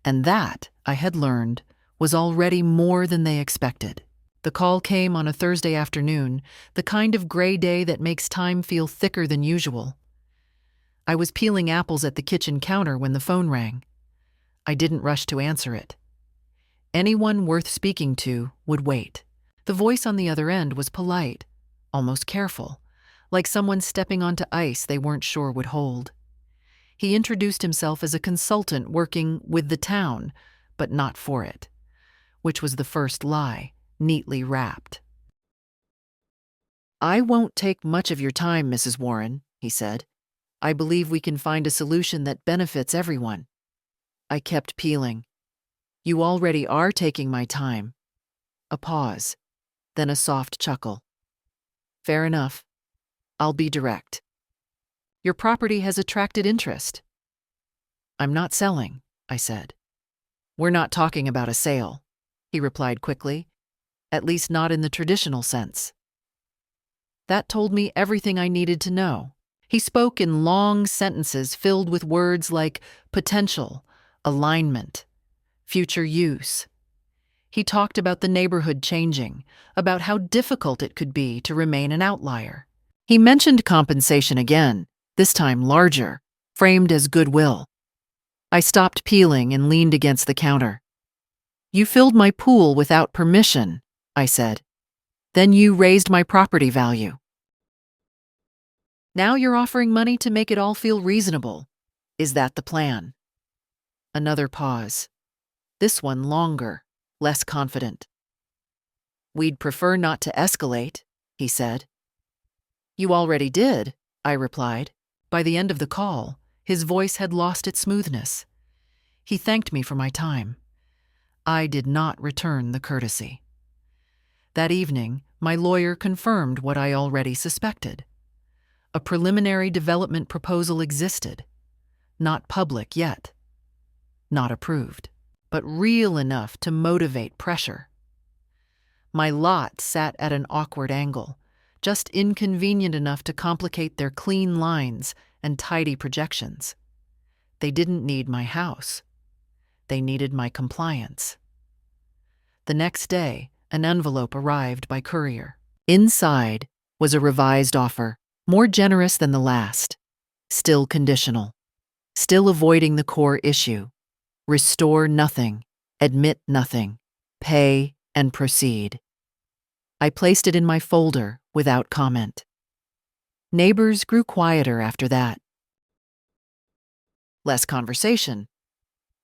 And that, I had learned, was already more than they expected. The call came on a Thursday afternoon, the kind of gray day that makes time feel thicker than usual. I was peeling apples at the kitchen counter when the phone rang. I didn't rush to answer it. Anyone worth speaking to would wait. The voice on the other end was polite, almost careful, like someone stepping onto ice they weren't sure would hold. He introduced himself as a consultant working with the town, but not for it, which was the first lie, neatly wrapped. "I won't take much of your time, Mrs. Warren," he said. "I believe we can find a solution that benefits everyone." I kept peeling. "You already are taking my time." A pause, then a soft chuckle. "Fair enough. I'll be direct. Your property has attracted interest." "I'm not selling," I said. "We're not talking about a sale," he replied quickly. "At least not in the traditional sense." That told me everything I needed to know. He spoke in long sentences filled with words like potential, alignment, future use. He talked about the neighborhood changing, about how difficult it could be to remain an outlier. He mentioned compensation again, this time larger, framed as goodwill. I stopped peeling and leaned against the counter. "You filled my pool without permission," I said. "Then you raised my property value. Now you're offering money to make it all feel reasonable. Is that the plan?" Another pause. This one longer, less confident. "We'd prefer not to escalate," he said. "You already did," I replied. By the end of the call, his voice had lost its smoothness. He thanked me for my time. I did not return the courtesy. That evening, my lawyer confirmed what I already suspected. A preliminary development proposal existed. Not public yet. Not approved, but real enough to motivate pressure. My lot sat at an awkward angle, just inconvenient enough to complicate their clean lines and tidy projections. They didn't need my house. They needed my compliance. The next day, an envelope arrived by courier. Inside was a revised offer, more generous than the last, still conditional, still avoiding the core issue. Restore nothing, admit nothing, pay and proceed. I placed it in my folder without comment. Neighbors grew quieter after that. less conversation,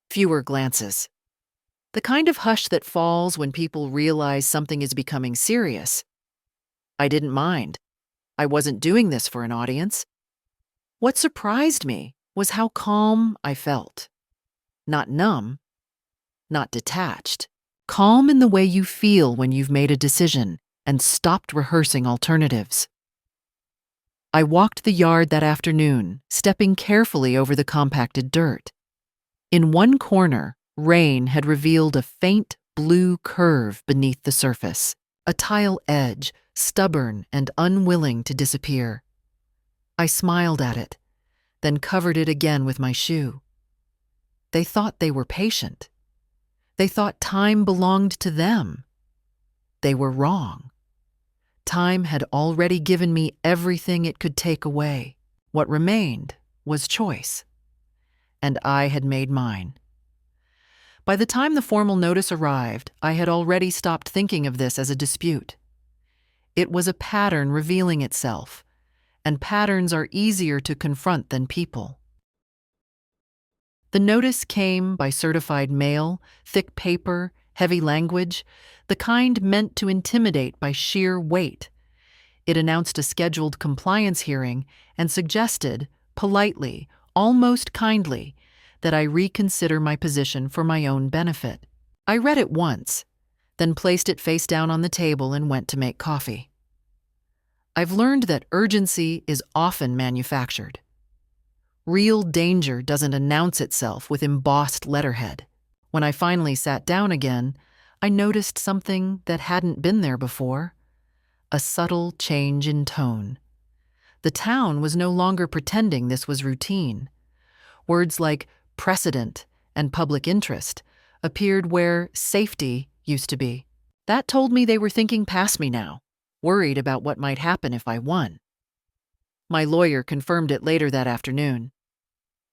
fewer glances. The kind of hush that falls when people realize something is becoming serious. I didn't mind. I wasn't doing this for an audience. What surprised me was how calm I felt. Not numb, not detached. Calm in the way you feel when you've made a decision and stopped rehearsing alternatives. I walked the yard that afternoon, stepping carefully over the compacted dirt. In one corner, rain had revealed a faint blue curve beneath the surface, a tile edge, stubborn and unwilling to disappear. I smiled at it, then covered it again with my shoe. They thought they were patient. They thought time belonged to them. They were wrong. Time had already given me everything it could take away. What remained was choice. And I had made mine. By the time the formal notice arrived, I had already stopped thinking of this as a dispute. It was a pattern revealing itself, and patterns are easier to confront than people. The notice came by certified mail, thick paper, heavy language, the kind meant to intimidate by sheer weight. It announced a scheduled compliance hearing and suggested, politely, almost kindly, that I reconsider my position for my own benefit. I read it once, then placed it face down on the table and went to make coffee. I've learned that urgency is often manufactured. Real danger doesn't announce itself with embossed letterhead. When I finally sat down again, I noticed something that hadn't been there before: a subtle change in tone. The town was no longer pretending this was routine. Words like precedent and public interest appeared where safety used to be. That told me they were thinking past me now, worried about what might happen if I won. My lawyer confirmed it later that afternoon.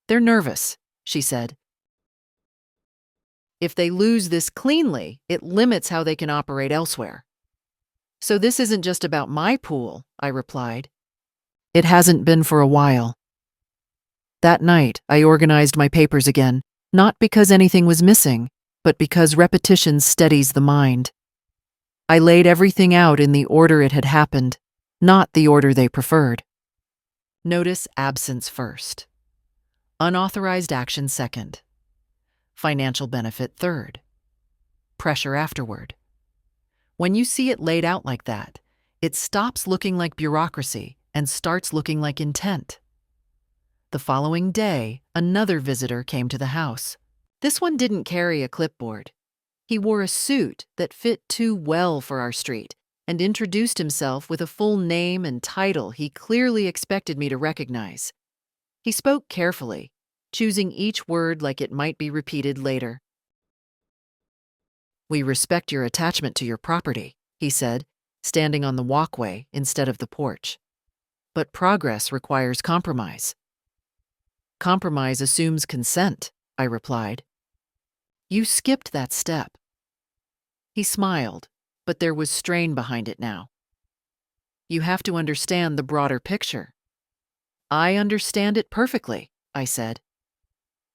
"They're nervous," she said. "If they lose this cleanly, it limits how they can operate elsewhere." "So this isn't just about my pool," I replied. "It hasn't been for a while." That night, I organized my papers again, not because anything was missing, but because repetition steadies the mind. I laid everything out in the order it had happened, not the order they preferred. Notice absence first. Unauthorized action second. Financial benefit third. Pressure afterward. When you see it laid out like that, it stops looking like bureaucracy and starts looking like intent. The following day, another visitor came to the house. This one didn't carry a clipboard. He wore a suit that fit too well for our street and introduced himself with a full name and title he clearly expected me to recognize. He spoke carefully, choosing each word like it might be repeated later. "We respect your attachment to your property," he said, standing on the walkway instead of the porch. "But progress requires compromise." "Compromise assumes consent," I replied. "You skipped that step." He smiled, but there was strain behind it now. "You have to understand the broader picture." "I understand it perfectly," I said.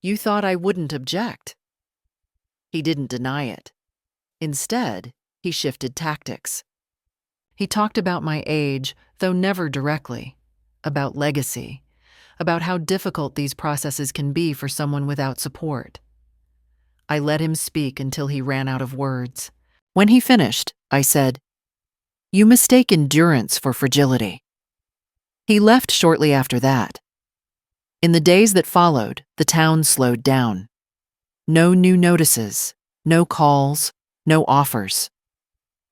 "You thought I wouldn't object." He didn't deny it. Instead, he shifted tactics. He talked about my age, though never directly, about legacy, about how difficult these processes can be for someone without support. I let him speak until he ran out of words. When he finished, I said, "You mistake endurance for fragility." He left shortly after that. In the days that followed, the town slowed down. No new notices, no calls, no offers.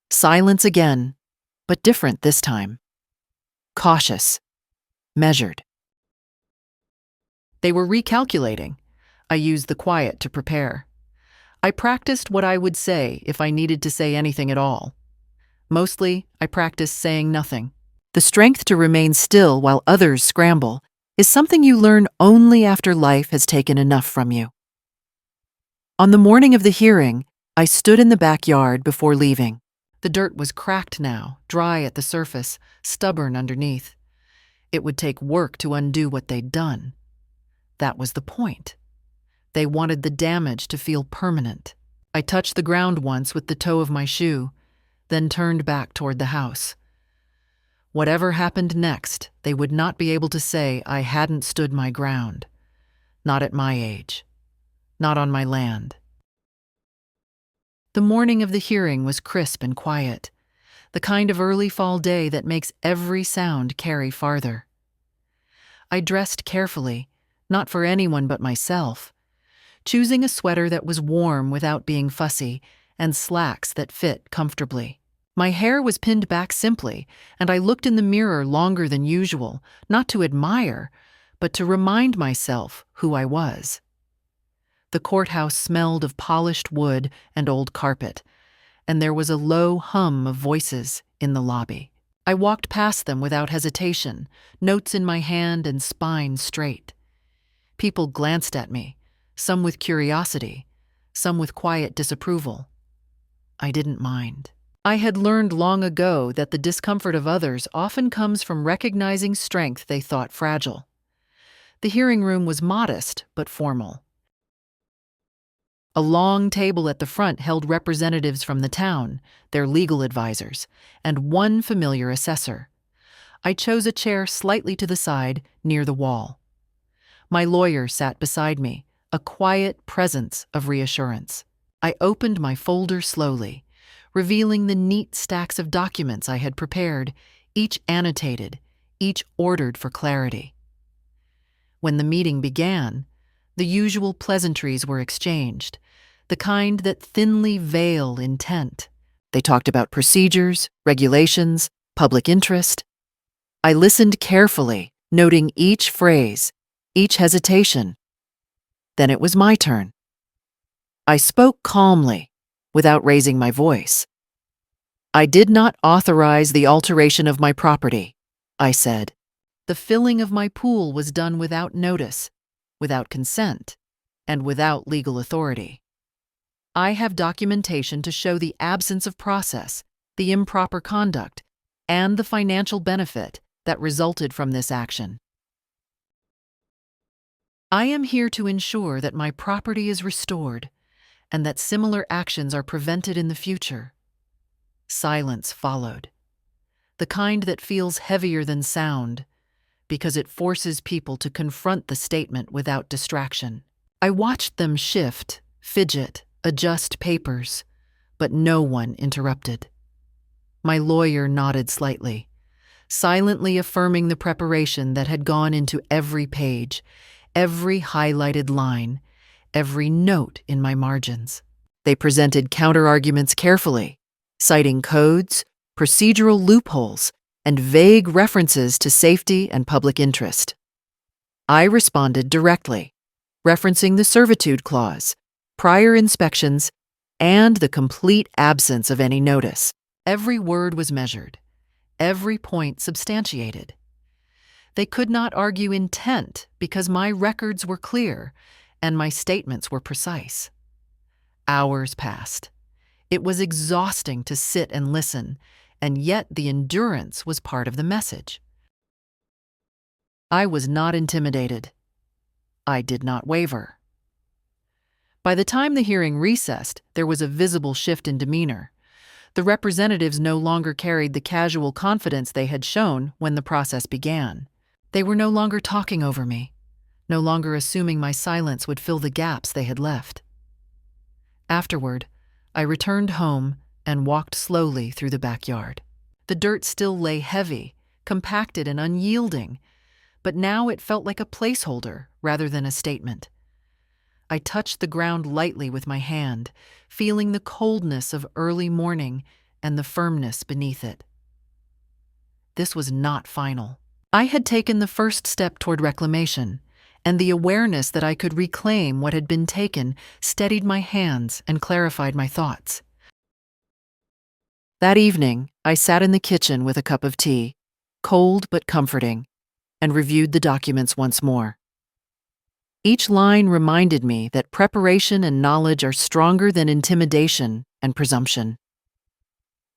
Silence again, but different this time. Cautious, measured. They were recalculating. I used the quiet to prepare. I practiced what I would say if I needed to say anything at all. Mostly, I practiced saying nothing. The strength to remain still while others scramble is something you learn only after life has taken enough from you. On the morning of the hearing, I stood in the backyard before leaving. The dirt was cracked now, dry at the surface, stubborn underneath. It would take work to undo what they'd done. That was the point. They wanted the damage to feel permanent. I touched the ground once with the toe of my shoe, then turned back toward the house. Whatever happened next, they would not be able to say I hadn't stood my ground. Not at my age. Not on my land. The morning of the hearing was crisp and quiet, the kind of early fall day that makes every sound carry farther. I dressed carefully, not for anyone but myself, choosing a sweater that was warm without being fussy and slacks that fit comfortably. My hair was pinned back simply, and I looked in the mirror longer than usual, not to admire, but to remind myself who I was. The courthouse smelled of polished wood and old carpet, and there was a low hum of voices in the lobby. I walked past them without hesitation, notes in my hand and spine straight. People glanced at me, some with curiosity, some with quiet disapproval. I didn't mind. I had learned long ago that the discomfort of others often comes from recognizing strength they thought fragile. The hearing room was modest but formal. A long table at the front held representatives from the town, their legal advisors, and one familiar assessor. I chose a chair slightly to the side, near the wall. My lawyer sat beside me, a quiet presence of reassurance. I opened my folder slowly, revealing the neat stacks of documents I had prepared, each annotated, each ordered for clarity. When the meeting began, the usual pleasantries were exchanged, the kind that thinly veil intent. They talked about procedures, regulations, public interest. I listened carefully, noting each phrase, each hesitation. Then it was my turn. I spoke calmly, without raising my voice. I did not authorize the alteration of my property, I said. The filling of my pool was done without notice, without consent, and without legal authority. I have documentation to show the absence of process, the improper conduct, and the financial benefit that resulted from this action. I am here to ensure that my property is restored and that similar actions are prevented in the future. Silence followed, the kind that feels heavier than sound, because it forces people to confront the statement without distraction. I watched them shift, fidget, adjust papers, but no one interrupted. My lawyer nodded slightly, silently affirming the preparation that had gone into every page, every highlighted line, every note in my margins. They presented counterarguments carefully, citing codes, procedural loopholes, and vague references to safety and public interest. I responded directly, referencing the servitude clause, prior inspections, and the complete absence of any notice. Every word was measured, every point substantiated. They could not argue intent because my records were clear and my statements were precise. Hours passed. It was exhausting to sit and listen, and yet the endurance was part of the message. I was not intimidated. I did not waver. By the time the hearing recessed, there was a visible shift in demeanor. The representatives no longer carried the casual confidence they had shown when the process began. They were no longer talking over me, no longer assuming my silence would fill the gaps they had left. Afterward, I returned home and walked slowly through the backyard. The dirt still lay heavy, compacted and unyielding, but now it felt like a placeholder rather than a statement. I touched the ground lightly with my hand, feeling the coldness of early morning and the firmness beneath it. This was not final. I had taken the first step toward reclamation, and the awareness that I could reclaim what had been taken steadied my hands and clarified my thoughts. That evening, I sat in the kitchen with a cup of tea, cold but comforting, and reviewed the documents once more. Each line reminded me that preparation and knowledge are stronger than intimidation and presumption.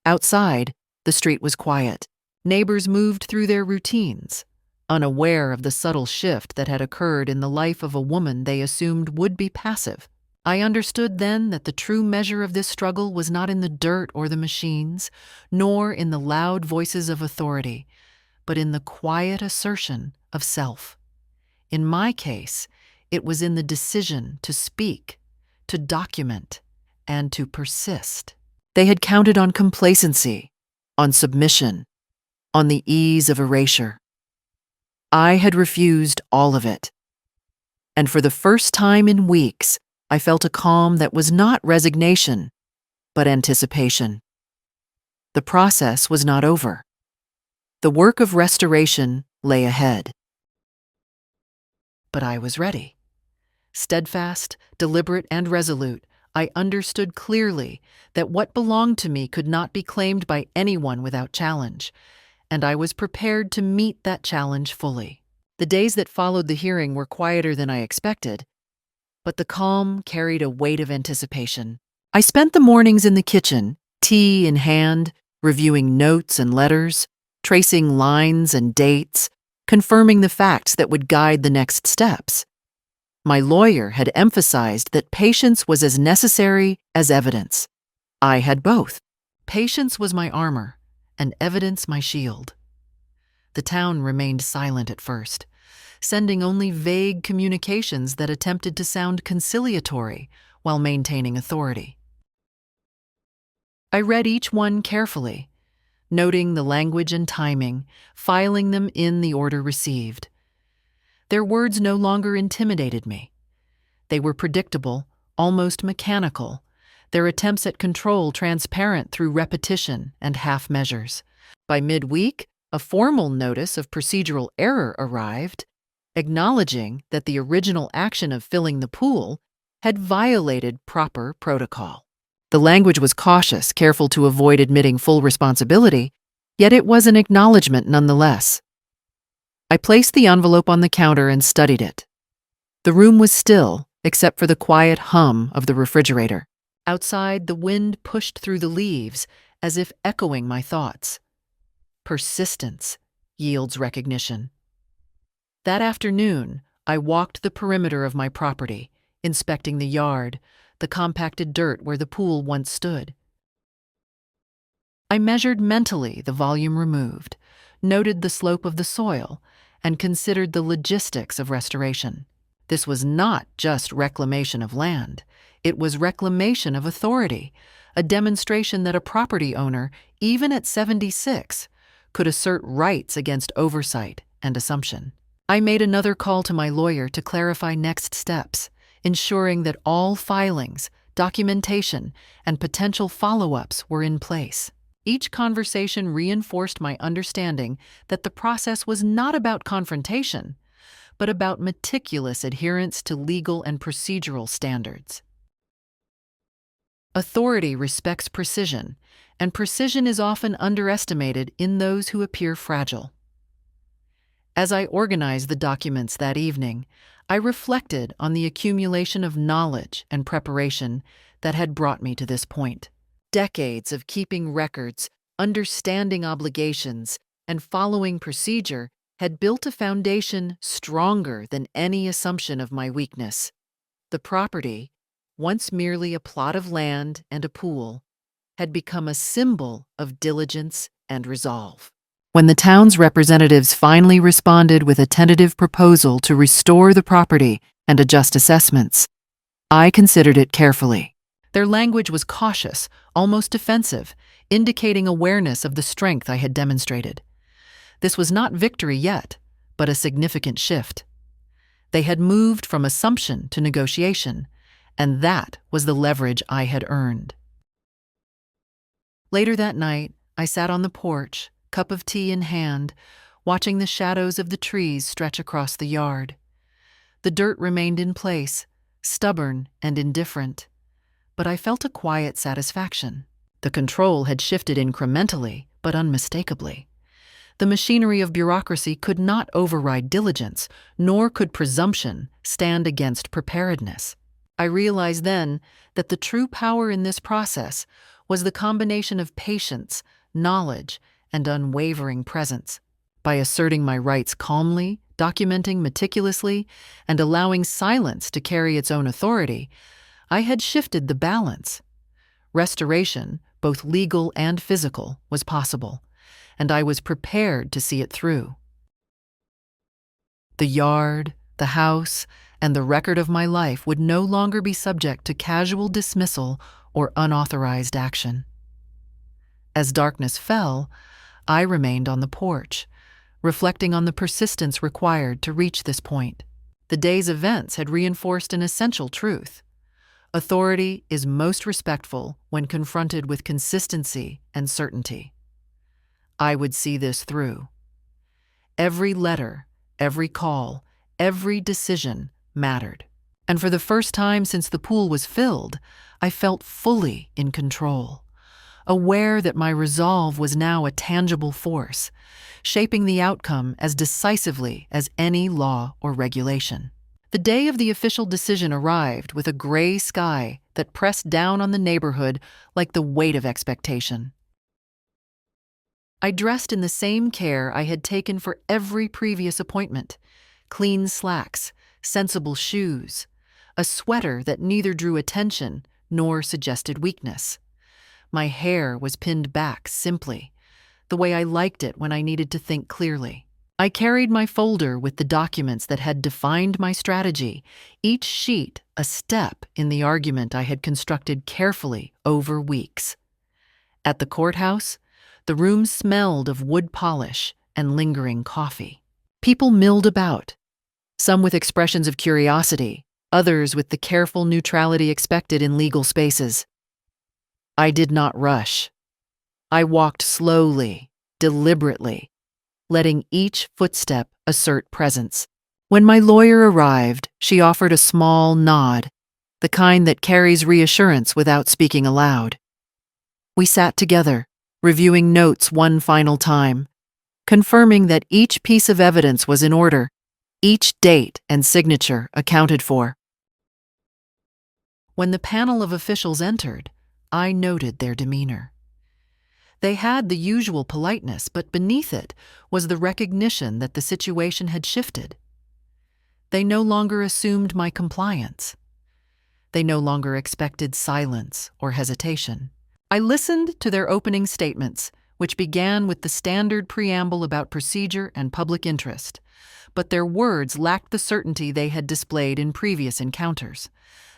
Outside, the street was quiet. Neighbors moved through their routines. unaware of the subtle shift that had occurred in the life of a woman they assumed would be passive. I understood then that the true measure of this struggle was not in the dirt or the machines, nor in the loud voices of authority, but in the quiet assertion of self. In my case, it was in the decision to speak, to document, and to persist. They had counted on complacency, on submission, on the ease of erasure. I had refused all of it. And for the first time in weeks, I felt a calm that was not resignation, but anticipation. The process was not over. The work of restoration lay ahead. But I was ready. Steadfast, deliberate, and resolute, I understood clearly that what belonged to me could not be claimed by anyone without challenge, and I was prepared to meet that challenge fully. The days that followed the hearing were quieter than I expected, but the calm carried a weight of anticipation. I spent the mornings in the kitchen, tea in hand, reviewing notes and letters, tracing lines and dates, confirming the facts that would guide the next steps. My lawyer had emphasized that patience was as necessary as evidence. I had both. Patience was my armor, and evidence my shield. The town remained silent at first, sending only vague communications that attempted to sound conciliatory while maintaining authority. I read each one carefully, noting the language and timing, filing them in the order received. Their words no longer intimidated me. They were predictable, almost mechanical, their attempts at control transparent through repetition and half measures. By midweek, a formal notice of procedural error arrived, acknowledging that the original action of filling the pool had violated proper protocol. The language was cautious, careful to avoid admitting full responsibility, yet it was an acknowledgement nonetheless. I placed the envelope on the counter and studied it. The room was still, except for the quiet hum of the refrigerator. Outside, the wind pushed through the leaves, as if echoing my thoughts. Persistence yields recognition. That afternoon, I walked the perimeter of my property, inspecting the yard, the compacted dirt where the pool once stood. I measured mentally the volume removed, noted the slope of the soil, and considered the logistics of restoration. This was not just reclamation of land. It was reclamation of authority, a demonstration that a property owner, even at 76, could assert rights against oversight and assumption. I made another call to my lawyer to clarify next steps, ensuring that all filings, documentation, and potential follow-ups were in place. Each conversation reinforced my understanding that the process was not about confrontation, but about meticulous adherence to legal and procedural standards. Authority respects precision, and precision is often underestimated in those who appear fragile. As I organized the documents that evening, I reflected on the accumulation of knowledge and preparation that had brought me to this point. Decades of keeping records, understanding obligations, and following procedure had built a foundation stronger than any assumption of my weakness. The property, once merely a plot of land and a pool, had become a symbol of diligence and resolve. When the town's representatives finally responded with a tentative proposal to restore the property and adjust assessments, I considered it carefully. Their language was cautious, almost defensive, indicating awareness of the strength I had demonstrated. This was not victory yet, but a significant shift. They had moved from assumption to negotiation, and that was the leverage I had earned. Later that night, I sat on the porch, cup of tea in hand, watching the shadows of the trees stretch across the yard. The dirt remained in place, stubborn and indifferent, but I felt a quiet satisfaction. The control had shifted incrementally, but unmistakably. The machinery of bureaucracy could not override diligence, nor could presumption stand against preparedness. I realized then that the true power in this process was the combination of patience, knowledge, and unwavering presence. By asserting my rights calmly, documenting meticulously, and allowing silence to carry its own authority, I had shifted the balance. Restoration, both legal and physical, was possible, and I was prepared to see it through. The yard, the house, and the record of my life would no longer be subject to casual dismissal or unauthorized action. As darkness fell, I remained on the porch, reflecting on the persistence required to reach this point. The day's events had reinforced an essential truth. Authority is most respectful when confronted with consistency and certainty. I would see this through. Every letter, every call, every decision mattered. And for the first time since the pool was filled, I felt fully in control, aware that my resolve was now a tangible force, shaping the outcome as decisively as any law or regulation. The day of the official decision arrived with a gray sky that pressed down on the neighborhood like the weight of expectation. I dressed in the same care I had taken for every previous appointment: clean slacks, sensible shoes, a sweater that neither drew attention nor suggested weakness. My hair was pinned back simply, the way I liked it when I needed to think clearly. I carried my folder with the documents that had defined my strategy, each sheet a step in the argument I had constructed carefully over weeks. At the courthouse, the room smelled of wood polish and lingering coffee. People milled about, some with expressions of curiosity, others with the careful neutrality expected in legal spaces. I did not rush. I walked slowly, deliberately, letting each footstep assert presence. When my lawyer arrived, she offered a small nod, the kind that carries reassurance without speaking aloud. We sat together, reviewing notes one final time, confirming that each piece of evidence was in order, each date and signature accounted for. When the panel of officials entered, I noted their demeanor. They had the usual politeness, but beneath it was the recognition that the situation had shifted. They no longer assumed my compliance. They no longer expected silence or hesitation. I listened to their opening statements, which began with the standard preamble about procedure and public interest, but their words lacked the certainty they had displayed in previous encounters.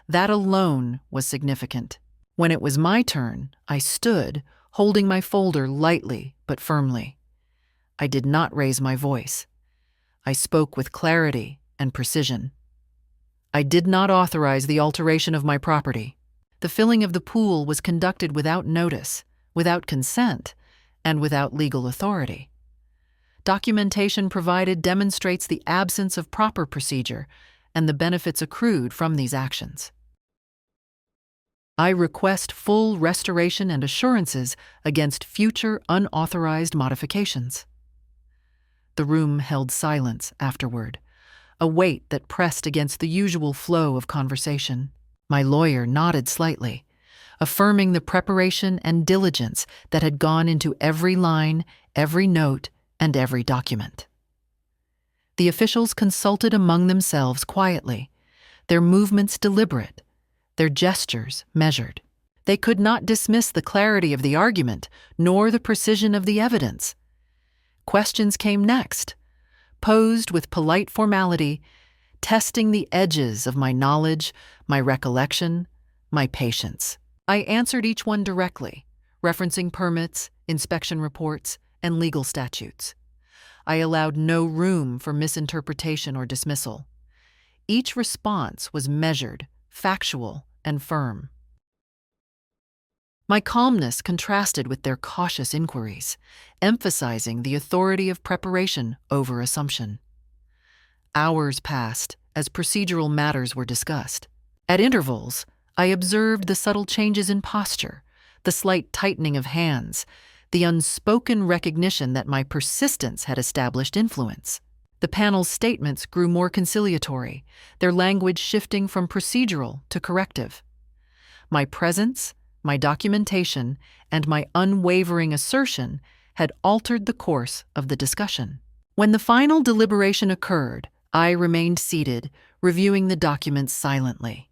That alone was significant. When it was my turn, I stood, holding my folder lightly but firmly. I did not raise my voice. I spoke with clarity and precision. I did not authorize the alteration of my property. The filling of the pool was conducted without notice, without consent, and without legal authority. Documentation provided demonstrates the absence of proper procedure and the benefits accrued from these actions. I request full restoration and assurances against future unauthorized modifications. The room held silence afterward, a weight that pressed against the usual flow of conversation. My lawyer nodded slightly, affirming the preparation and diligence that had gone into every line, every note, and every document. The officials consulted among themselves quietly, their movements deliberate, their gestures measured. They could not dismiss the clarity of the argument, nor the precision of the evidence. Questions came next, posed with polite formality, testing the edges of my knowledge, my recollection, my patience. I answered each one directly, referencing permits, inspection reports, and legal statutes. I allowed no room for misinterpretation or dismissal. Each response was measured, factual, and firm. My calmness contrasted with their cautious inquiries, emphasizing the authority of preparation over assumption. Hours passed as procedural matters were discussed. At intervals, I observed the subtle changes in posture, the slight tightening of hands, the unspoken recognition that my persistence had established influence. The panel's statements grew more conciliatory, their language shifting from procedural to corrective. My presence, my documentation, and my unwavering assertion had altered the course of the discussion. When the final deliberation occurred, I remained seated, reviewing the documents silently.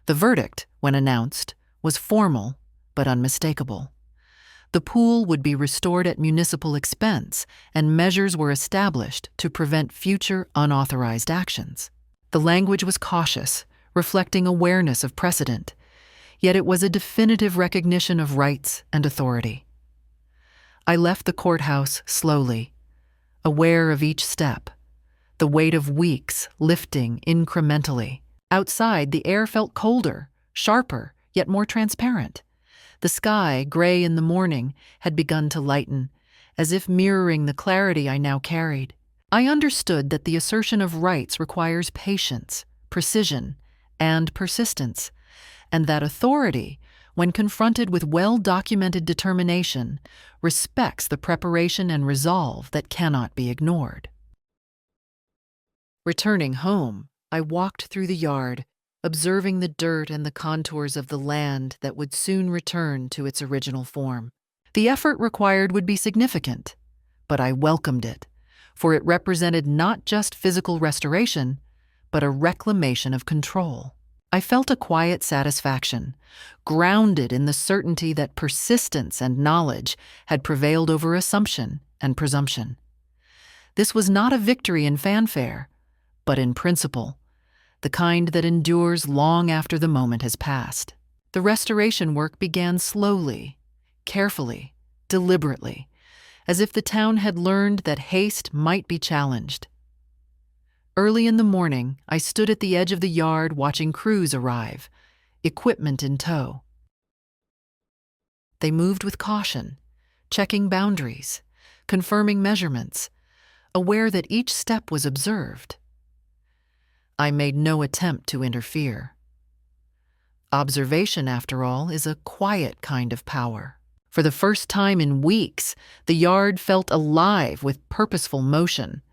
The verdict, when announced, was formal but unmistakable. The pool would be restored at municipal expense, and measures were established to prevent future unauthorized actions. The language was cautious, reflecting awareness of precedent, yet it was a definitive recognition of rights and authority. I left the courthouse slowly, aware of each step, the weight of weeks lifting incrementally. Outside, the air felt colder, sharper, yet more transparent. The sky, gray in the morning, had begun to lighten, as if mirroring the clarity I now carried. I understood that the assertion of rights requires patience, precision, and persistence, and that authority, when confronted with well-documented determination, respects the preparation and resolve that cannot be ignored. Returning home, I walked through the yard, observing the dirt and the contours of the land that would soon return to its original form. The effort required would be significant, but I welcomed it, for it represented not just physical restoration, but a reclamation of control. I felt a quiet satisfaction, grounded in the certainty that persistence and knowledge had prevailed over assumption and presumption. This was not a victory in fanfare, but in principle, the kind that endures long after the moment has passed. The restoration work began slowly, carefully, deliberately, as if the town had learned that haste might be challenged. Early in the morning, I stood at the edge of the yard watching crews arrive, equipment in tow. They moved with caution, checking boundaries, confirming measurements, aware that each step was observed. I made no attempt to interfere. Observation, after all, is a quiet kind of power. For the first time in weeks, the yard felt alive with purposeful motion.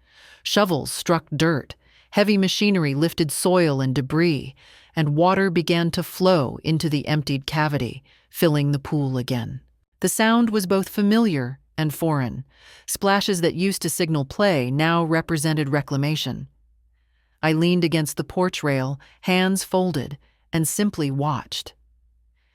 Shovels struck dirt, heavy machinery lifted soil and debris, and water began to flow into the emptied cavity, filling the pool again. The sound was both familiar and foreign. Splashes that used to signal play now represented reclamation. I leaned against the porch rail, hands folded, and simply watched.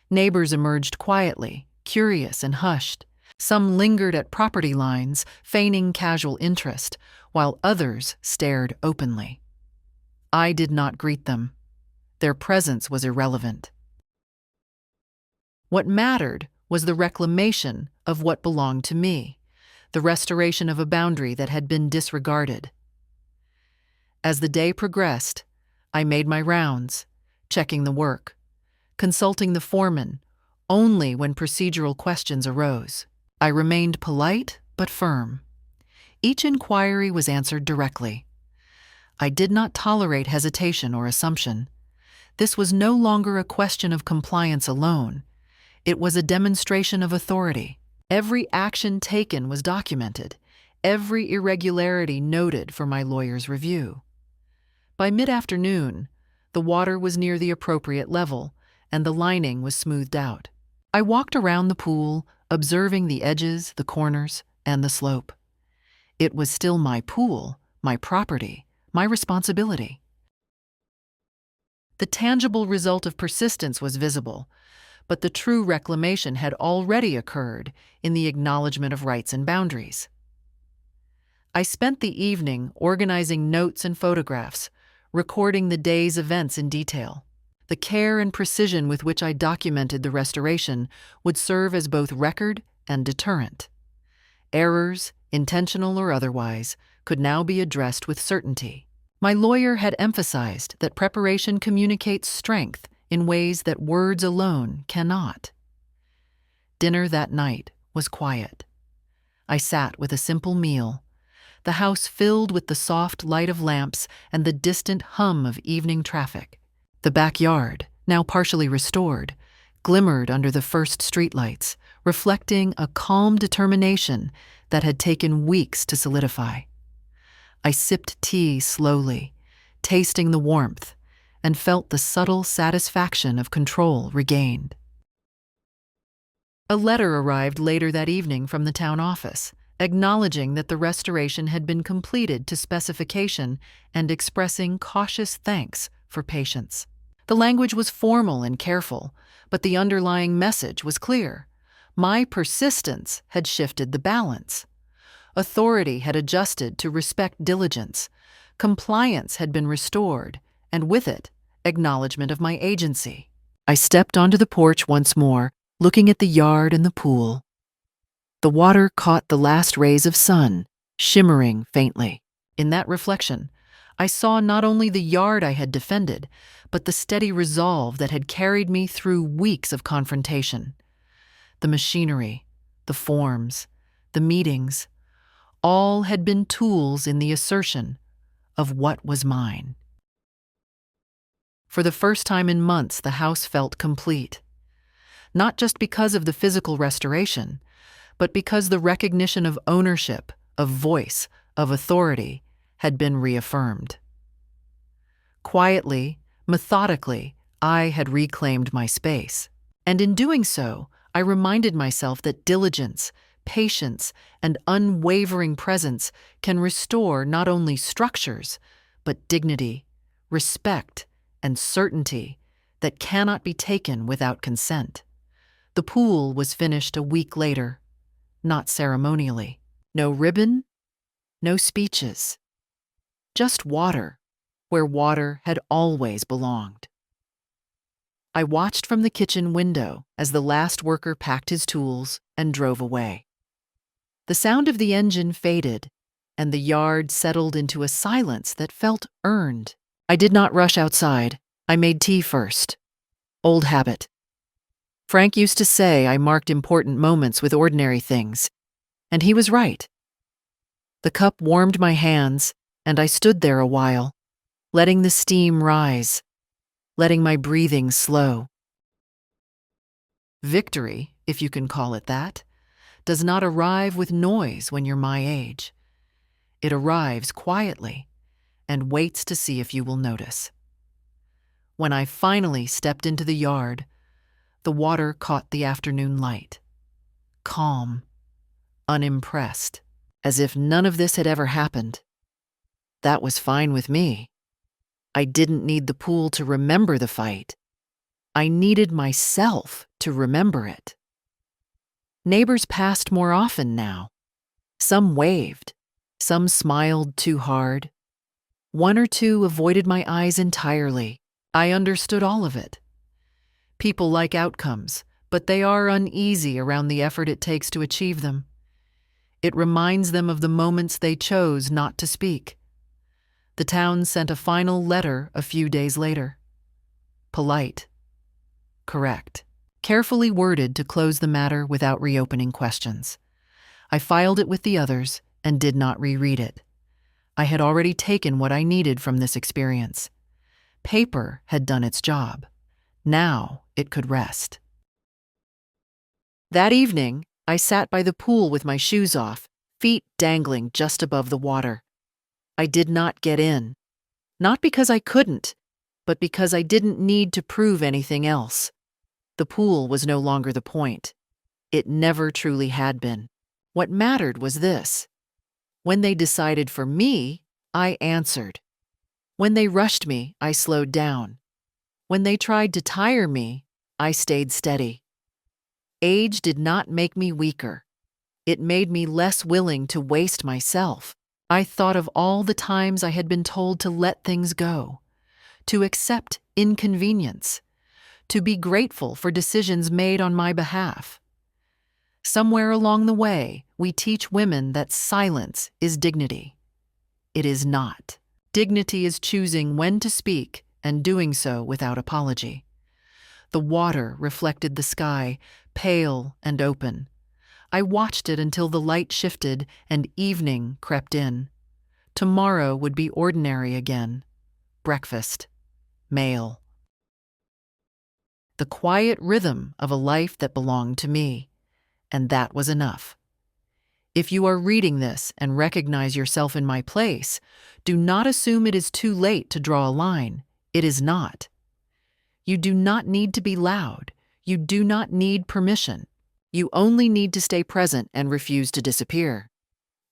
Neighbors emerged quietly, curious and hushed. Some lingered at property lines, feigning casual interest, while others stared openly. I did not greet them. Their presence was irrelevant. What mattered was the reclamation of what belonged to me, the restoration of a boundary that had been disregarded. As the day progressed, I made my rounds, checking the work, consulting the foreman only when procedural questions arose. I remained polite but firm. Each inquiry was answered directly. I did not tolerate hesitation or assumption. This was no longer a question of compliance alone. It was a demonstration of authority. Every action taken was documented, every irregularity noted for my lawyer's review. By mid-afternoon, the water was near the appropriate level, and the lining was smoothed out. I walked around the pool, observing the edges, the corners, and the slope. It was still my pool, my property, my responsibility. The tangible result of persistence was visible, but the true reclamation had already occurred in the acknowledgement of rights and boundaries. I spent the evening organizing notes and photographs, recording the day's events in detail. The care and precision with which I documented the restoration would serve as both record and deterrent. Errors, intentional or otherwise, could now be addressed with certainty. My lawyer had emphasized that preparation communicates strength in ways that words alone cannot. Dinner that night was quiet. I sat with a simple meal, the house filled with the soft light of lamps and the distant hum of evening traffic. The backyard, now partially restored, glimmered under the first streetlights, reflecting a calm determination that had taken weeks to solidify. I sipped tea slowly, tasting the warmth, and felt the subtle satisfaction of control regained. A letter arrived later that evening from the town office, acknowledging that the restoration had been completed to specification and expressing cautious thanks for patience. The language was formal and careful, but the underlying message was clear. My persistence had shifted the balance. Authority had adjusted to respect diligence. Compliance had been restored, and with it, acknowledgement of my agency. I stepped onto the porch once more, looking at the yard and the pool. The water caught the last rays of sun, shimmering faintly. In that reflection, I saw not only the yard I had defended, but the steady resolve that had carried me through weeks of confrontation. The machinery, the forms, the meetings, all had been tools in the assertion of what was mine. For the first time in months, the house felt complete. Not just because of the physical restoration, but because the recognition of ownership, of voice, of authority had been reaffirmed. Quietly, methodically, I had reclaimed my space. And in doing so, I reminded myself that diligence, patience, and unwavering presence can restore not only structures, but dignity, respect, and certainty that cannot be taken without consent. The pool was finished a week later, not ceremonially. No ribbon, no speeches. Just water, where water had always belonged. I watched from the kitchen window as the last worker packed his tools and drove away. The sound of the engine faded, and the yard settled into a silence that felt earned. I did not rush outside. I made tea first. Old habit. Frank used to say I marked important moments with ordinary things, and he was right. The cup warmed my hands, and I stood there a while, letting the steam rise, letting my breathing slow. Victory, if you can call it that, does not arrive with noise when you're my age. It arrives quietly and waits to see if you will notice. When I finally stepped into the yard, the water caught the afternoon light. Calm, unimpressed, as if none of this had ever happened. That was fine with me. I didn't need the pool to remember the fight. I needed myself to remember it. Neighbors passed more often now. Some waved, some smiled too hard. One or two avoided my eyes entirely. I understood all of it. People like outcomes, but they are uneasy around the effort it takes to achieve them. It reminds them of the moments they chose not to speak. The town sent a final letter a few days later. Polite, correct, carefully worded to close the matter without reopening questions. I filed it with the others and did not reread it. I had already taken what I needed from this experience. Paper had done its job. Now it could rest. That evening, I sat by the pool with my shoes off, feet dangling just above the water. I did not get in. Not because I couldn't, but because I didn't need to prove anything else. The pool was no longer the point. It never truly had been. What mattered was this. When they decided for me, I answered. When they rushed me, I slowed down. When they tried to tire me, I stayed steady. Age did not make me weaker. It made me less willing to waste myself. I thought of all the times I had been told to let things go, to accept inconvenience, to be grateful for decisions made on my behalf. Somewhere along the way, we teach women that silence is dignity. It is not. Dignity is choosing when to speak and doing so without apology. The water reflected the sky, pale and open. I watched it until the light shifted and evening crept in. Tomorrow would be ordinary again. Breakfast. Mail. The quiet rhythm of a life that belonged to me, and that was enough. If you are reading this and recognize yourself in my place, do not assume it is too late to draw a line. It is not. You do not need to be loud. You do not need permission. You only need to stay present and refuse to disappear.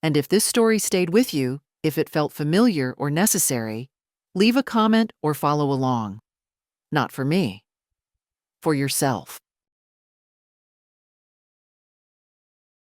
And if this story stayed with you, if it felt familiar or necessary, leave a comment or follow along. Not for me, for yourself.